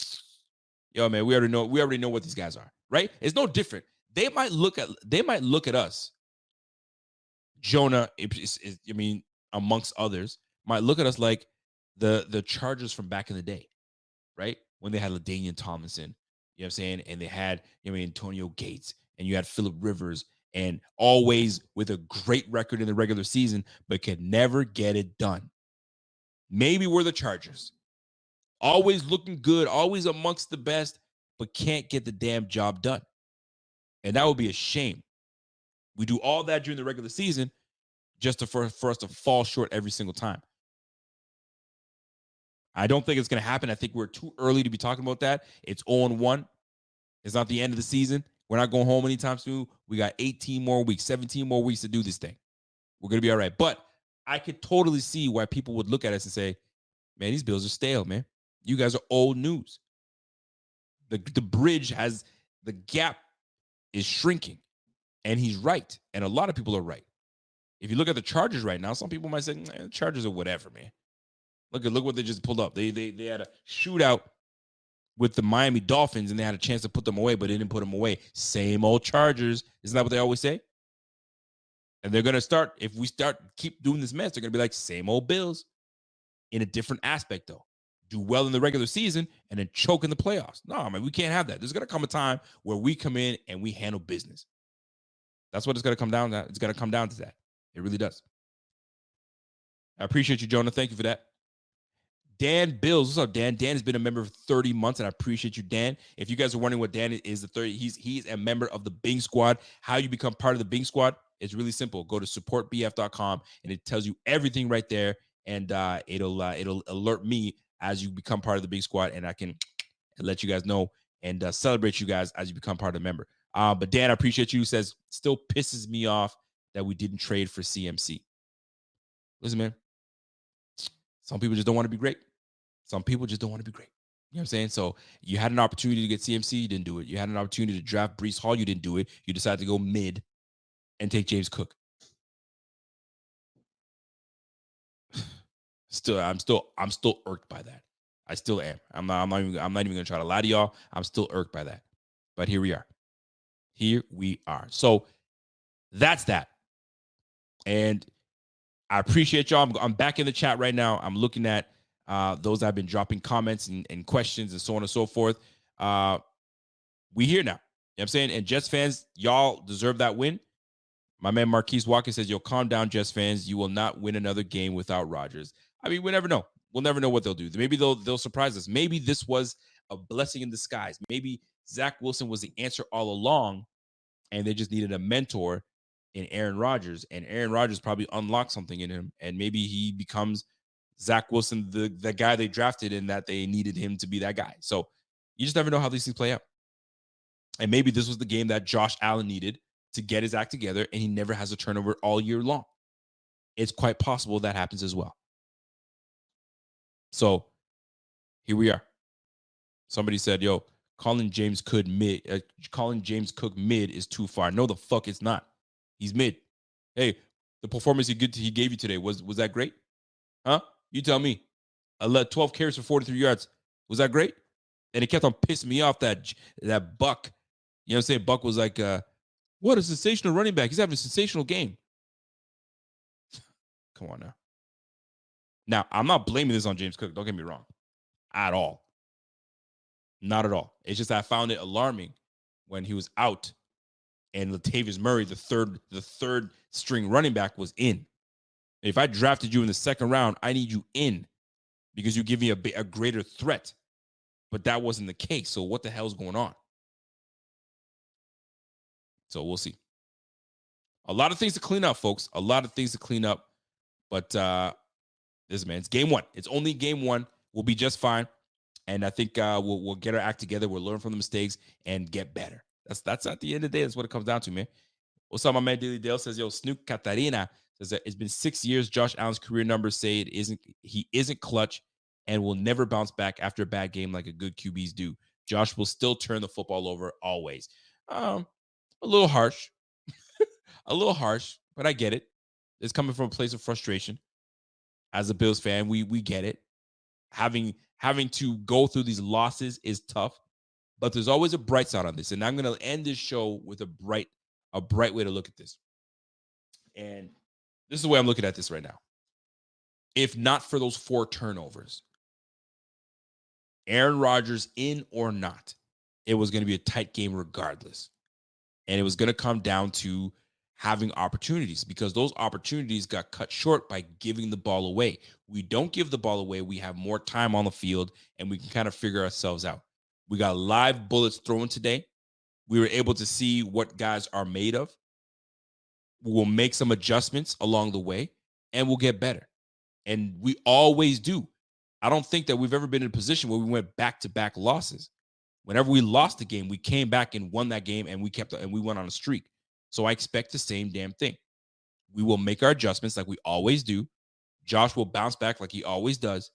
[SPEAKER 5] "Yo, man, we already know what these guys are," right? It's no different. They might look at us. Jonah, I mean, amongst others, might look at us like the Chargers from back in the day, right? When they had LaDainian Tomlinson, you know what I'm saying? And they had, you know, Antonio Gates, and you had Phillip Rivers, and always with a great record in the regular season, but could never get it done. Maybe we're the Chargers. Always looking good, always amongst the best, but can't get the damn job done. And that would be a shame. We do all that during the regular season just for us to fall short every single time. I don't think it's going to happen. I think we're too early to be talking about that. It's 0-1. It's not the end of the season. We're not going home anytime soon. We got 18 more weeks, 17 more weeks to do this thing. We're going to be all right. But I could totally see why people would look at us and say, "Man, these Bills are stale, man. You guys are old news." The gap is shrinking. And he's right. And a lot of people are right. If you look at the Chargers right now, some people might say, Chargers are whatever, man. Look what they just pulled up. They had a shootout with the Miami Dolphins, and they had a chance to put them away, but they didn't put them away. Same old Chargers. Isn't that what they always say? And they're going to if we keep doing this mess, they're going to be like, same old Bills in a different aspect, though. Do well in the regular season and then choke in the playoffs. No, man, we can't have that. There's going to come a time where we come in and we handle business. That's what it's going to come down to. It's going to come down to that. It really does. I appreciate you, Jonah. Thank you for that. Dan Bills. What's up, Dan? Dan has been a member for 30 months, and I appreciate you, Dan. If you guys are wondering what Dan is, he's a member of the Bing Squad. How you become part of the Bing Squad, it's really simple. Go to supportbf.com, and it tells you everything right there, and it'll alert me as you become part of the Bing Squad, and I can let you guys know and celebrate you guys as you become part of the member. But Dan, I appreciate you. Says, still pisses me off that we didn't trade for CMC. Listen, man, some people just don't want to be great. Some people just don't want to be great. You know what I'm saying? So you had an opportunity to get CMC, you didn't do it. You had an opportunity to draft Breece Hall, you didn't do it. You decided to go mid and take James Cook. I'm still irked by that. I still am. I'm not even going to try to lie to y'all. I'm still irked by that. But here we are. Here we are. So that's that. And I appreciate y'all. I'm back in the chat right now. I'm looking at those that have been dropping comments and questions and so on and so forth. We here now. You know what I'm saying? And Jets fans, y'all deserve that win. My man Marquise Walker says, "Yo, calm down, Jets fans. You will not win another game without Rodgers." I mean, we never know. We'll never know what they'll do. Maybe they'll surprise us. Maybe this was a blessing in disguise. Maybe Zach Wilson was the answer all along, and they just needed a mentor in Aaron Rodgers, and Aaron Rodgers probably unlocked something in him, and maybe he becomes Zach Wilson, the guy they drafted, and that they needed him to be that guy. So you just never know how these things play out. And maybe this was the game that Josh Allen needed to get his act together, and he never has a turnover all year long. It's quite possible that happens as well. So here we are. Somebody said, "Yo, calling James Cook mid is too far." No, the fuck it's not. He's mid. Hey, the performance he gave you today, was that great? Huh? You tell me. I led 12 carries for 43 yards. Was that great? And it kept on pissing me off that Buck. You know what I'm saying? Buck was like, what a sensational running back. He's having a sensational game. Come on now. Now, I'm not blaming this on James Cook. Don't get me wrong. At all. Not at all. It's just I found it alarming when he was out and Latavius Murray, the third string running back, was in. If I drafted you in the second round, I need you in because you give me a greater threat. But that wasn't the case. So what the hell's going on? So we'll see. A lot of things to clean up, folks. A lot of things to clean up. But it's game one. It's only game one. We'll be just fine. And I think we'll get our act together. We'll learn from the mistakes and get better. That's at the end of the day. That's what it comes down to, man. What's up, my man? Daily Dale says, yo, Snook Katarina says that it's been 6 years. Josh Allen's career numbers say he isn't clutch and will never bounce back after a bad game like a good QBs do. Josh will still turn the football over always. A little harsh. A little harsh, but I get it. It's coming from a place of frustration. As a Bills fan, we get it. Having to go through these losses is tough, but there's always a bright side on this. And I'm going to end this show with a bright way to look at this. And this is the way I'm looking at this right now. If not for those 4 turnovers, Aaron Rodgers in or not, it was going to be a tight game regardless. And it was going to come down to having opportunities because those opportunities got cut short by giving the ball away. We don't give the ball away. We have more time on the field and we can kind of figure ourselves out. We got live bullets thrown today. We were able to see what guys are made of. We'll make some adjustments along the way and we'll get better. And we always do. I don't think that we've ever been in a position where we went back-to-back losses. Whenever we lost the game, we came back and won that game and we went on a streak. So I expect the same damn thing. We will make our adjustments like we always do. Josh will bounce back like he always does.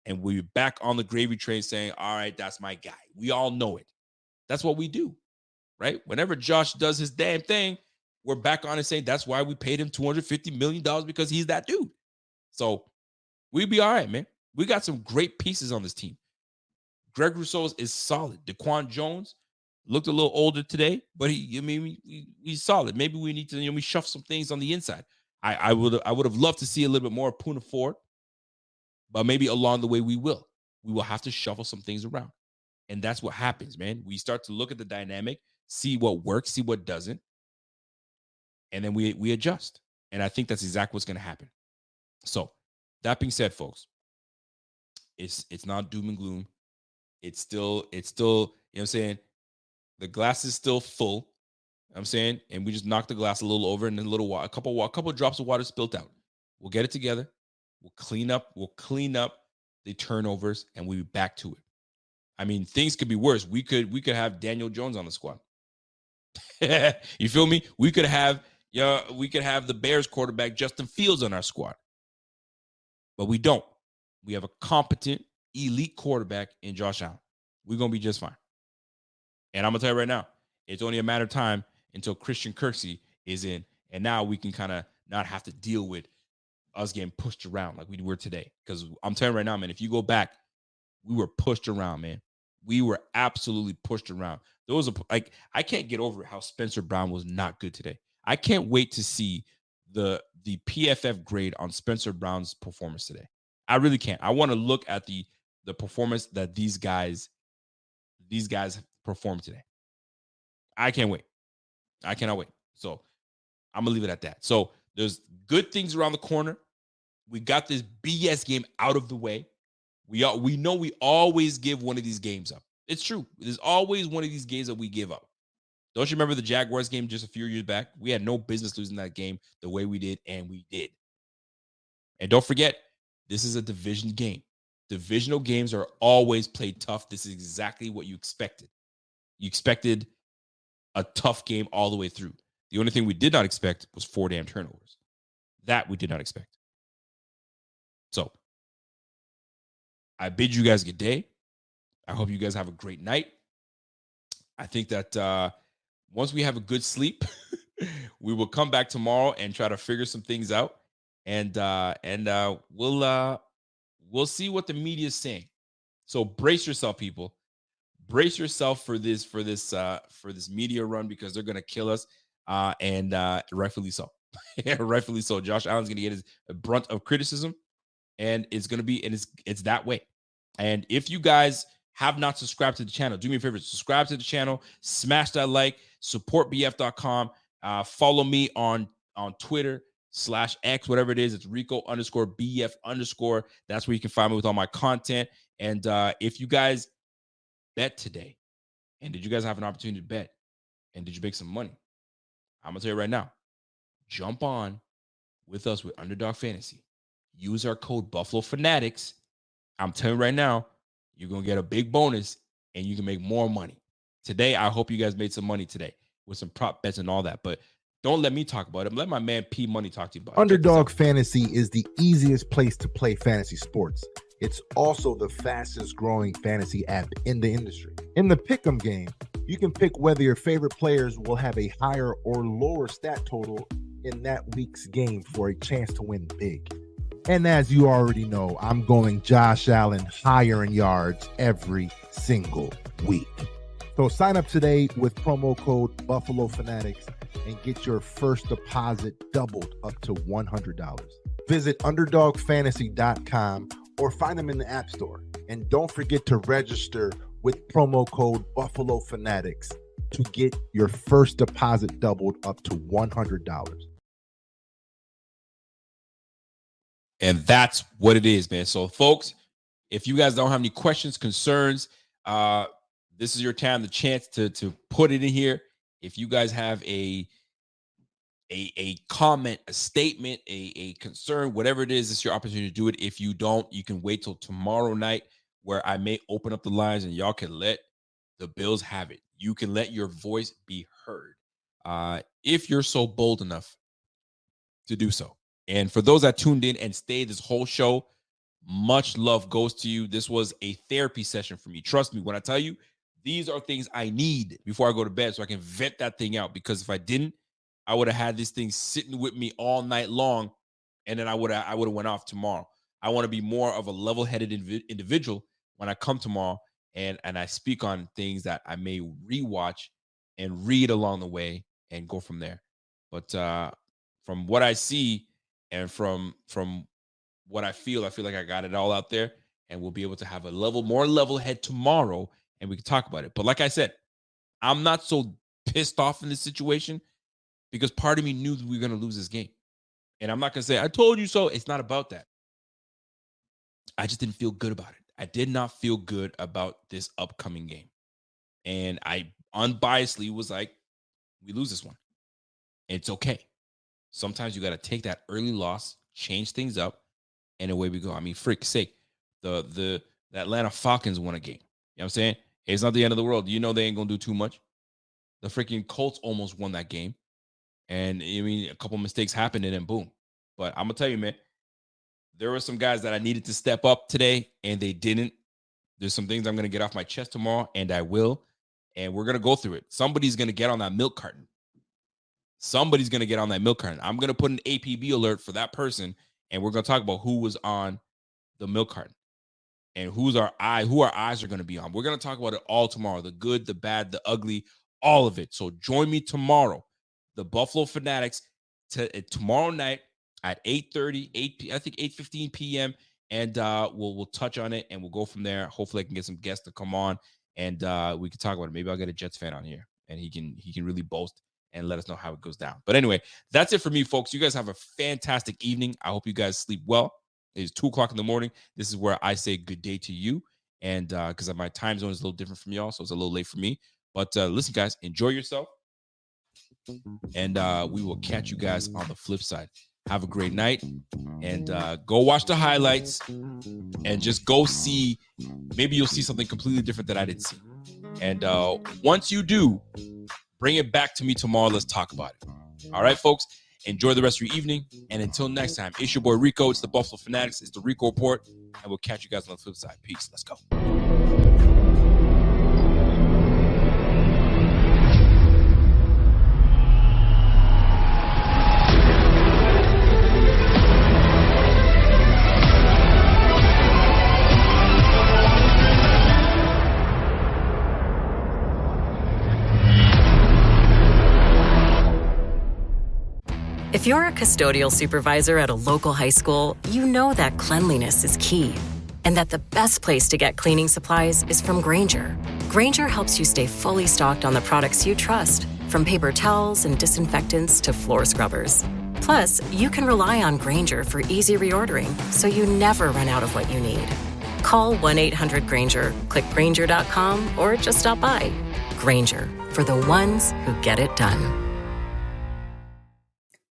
[SPEAKER 5] And we're back on the gravy train saying, all right, that's my guy. We all know it. That's what we do, right? Whenever Josh does his damn thing, we're back on it saying that's why we paid him $250 million because he's that dude. So we'll be all right, man. We got some great pieces on this team. Greg Rousseau is solid. Daquan Jones looked a little older today, but he's solid. Maybe we need to, we shuffle some things on the inside. I would have loved to see a little bit more of Poona Ford, but maybe along the way we will have to shuffle some things around. And that's what happens, man. We start to look at the dynamic, see what works, see what doesn't, and then we adjust. And I think that's exactly what's going to happen. So that being said, folks, it's not doom and gloom. It's still, you know what I'm saying? The glass is still full. You know what I'm saying? And we just knocked the glass a little over and then a couple drops of water spilled out. We'll get it together. We'll clean up the turnovers and we'll be back to it. I mean, things could be worse. We could have Daniel Jones on the squad. You feel me? We could have the Bears quarterback Justin Fields on our squad. But we don't. We have a competent, elite quarterback in Josh Allen. We're going to be just fine. And I'm going to tell you right now, it's only a matter of time until Christian Kirksey is in. And now we can kind of not have to deal with us getting pushed around like we were today. Because I'm telling you right now, man, if you go back, we were pushed around, man. We were absolutely pushed around. There was I can't get over how Spencer Brown was not good today. I can't wait to see the PFF grade on Spencer Brown's performance today. I really can't. I want to look at the performance that these guys performed today. I can't wait. I cannot wait. So I'm gonna leave it at that. So there's good things around the corner. We got this BS game out of the way. We know we always give one of these games up. It's true. There's always one of these games that we give up. Don't you remember the Jaguars game just a few years back? We had no business losing that game the way we did, and we did. And don't forget, this is a division game. Divisional games are always played tough. This is exactly what you expected. You expected a tough game all the way through. The only thing we did not expect was 4 damn turnovers. That we did not expect. So, I bid you guys a good day. I hope you guys have a great night. I think that once we have a good sleep, we will come back tomorrow and try to figure some things out. and we'll see what the media is saying. So brace yourself, people. Brace yourself for this media run, because they're gonna kill us, and rightfully so. Rightfully so. Josh Allen's gonna get his brunt of criticism, and it's that way. And if you guys have not subscribed to the channel, do me a favor, subscribe to the channel, smash that like, supportbf.com, follow me on Twitter /X, whatever it is. It's Rico_BF_. That's where you can find me with all my content. And if you guys bet today, and did you guys have an opportunity to bet, and did you make some money, I'm gonna tell you right now, jump on with us with Underdog Fantasy. Use our code Buffalo Fanatics. I'm telling you right now, you're gonna get a big bonus, and you can make more money today. I hope you guys made some money today with some prop bets and all that, but don't let me talk about it. Let my man P Money talk to you about it.
[SPEAKER 3] Underdog Fantasy is the easiest place to play fantasy sports. It's also the fastest growing fantasy app in the industry. In the pick'em game, you can pick whether your favorite players will have a higher or lower stat total in that week's game for a chance to win big. And as you already know, I'm going Josh Allen higher in yards every single week. So sign up today with promo code Buffalo Fanatics and get your first deposit doubled up to $100. Visit UnderdogFantasy.com or find them in the App Store. And don't forget to register with promo code Buffalo Fanatics to get your first deposit doubled up to $100.
[SPEAKER 5] And that's what it is, man. So, folks, if you guys don't have any questions, concerns, this is your time, the chance to put it in here. If you guys have a comment, a statement, a concern, whatever it is, it's your opportunity to do it. If you don't, you can wait till tomorrow night, where I may open up the lines and y'all can let the Bills have it. You can let your voice be heard, if you're so bold enough to do so. And for those that tuned in and stayed this whole show, much love goes to you. This was a therapy session for me. Trust me when I tell you, these are things I need before I go to bed so I can vent that thing out. Because if I didn't, I would have had this thing sitting with me all night long, and then I would have went off tomorrow. I want to be more of a level-headed individual when I come tomorrow, and I speak on things that I may rewatch and read along the way and go from there. But from what I see and from what I feel like I got it all out there, and we'll be able to have a more level head tomorrow, and we can talk about it. But like I said, I'm not so pissed off in this situation, because part of me knew that we were going to lose this game. And I'm not going to say, I told you so. It's not about that. I just didn't feel good about it. I did not feel good about this upcoming game. And I unbiasedly was like, we lose this one. It's okay. Sometimes you got to take that early loss, change things up, and away we go. I mean, frick's sake, the Atlanta Falcons won a game. You know what I'm saying? It's not the end of the world. You know they ain't going to do too much. The freaking Colts almost won that game. And I mean, a couple mistakes happened, and then boom. But I'm going to tell you, man, there were some guys that I needed to step up today, and they didn't. There's some things I'm going to get off my chest tomorrow, and I will. And we're going to go through it. Somebody's going to get on that milk carton. Somebody's going to get on that milk carton. I'm going to put an APB alert for that person, and we're going to talk about who was on the milk carton and who our eyes are going to be on. We're going to talk about it all tomorrow, the good, the bad, the ugly, all of it. So join me tomorrow, the Buffalo Fanatics, tomorrow night at 8:15 p.m. And we'll touch on it, and we'll go from there. Hopefully I can get some guests to come on, and we can talk about it. Maybe I'll get a Jets fan on here, and he can really boast and let us know how it goes down. But anyway, that's it for me, folks. You guys have a fantastic evening. I hope you guys sleep well. It is 2 o'clock in the morning. This is where I say good day to you, and because my time zone is a little different from y'all, so it's a little late for me. But listen, guys, enjoy yourself, and we will catch you guys on the flip side. Have a great night, and go watch the highlights, and just go see. Maybe you'll see something completely different that I didn't see. And once you do, bring it back to me tomorrow. Let's talk about it. All right, folks. Enjoy the rest of your evening. And until next time, it's your boy Rico. It's the Buffalo Fanatics. It's the Rico Report. And we'll catch you guys on the flip side. Peace. Let's go.
[SPEAKER 1] If you're a custodial supervisor at a local high school, you know that cleanliness is key, and that the best place to get cleaning supplies is from Grainger. Grainger helps you stay fully stocked on the products you trust, from paper towels and disinfectants to floor scrubbers. Plus, you can rely on Grainger for easy reordering, so you never run out of what you need. Call 1-800-GRAINGER, click Grainger.com, or just stop by. Grainger, for the ones who get it done.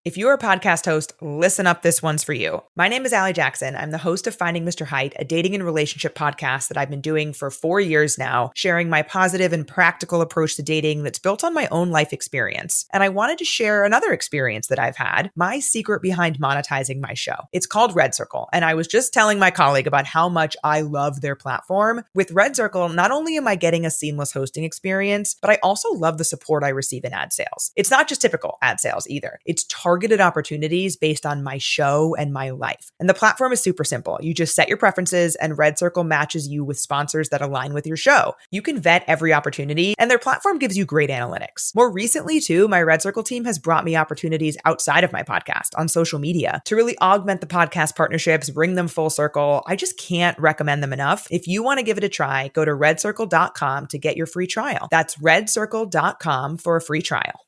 [SPEAKER 2] If you're a podcast host, listen up, this one's for you. My name is Allie Jackson. I'm the host of Finding Mr. Height, a dating and relationship podcast that I've been doing for 4 years now, sharing my positive and practical approach to dating that's built on my own life experience. And I wanted to share another experience that I've had, my secret behind monetizing my show. It's called Red Circle, and I was just telling my colleague about how much I love their platform. With Red Circle, not only am I getting a seamless hosting experience, but I also love the support I receive in ad sales. It's not just typical ad sales either. It's targeted opportunities based on my show and my life. And the platform is super simple. You just set your preferences and Red Circle matches you with sponsors that align with your show. You can vet every opportunity and their platform gives you great analytics. More recently too, my Red Circle team has brought me opportunities outside of my podcast on social media to really augment the podcast partnerships, bring them full circle. I just can't recommend them enough. If you want to give it a try, go to redcircle.com to get your free trial. That's redcircle.com for a free trial.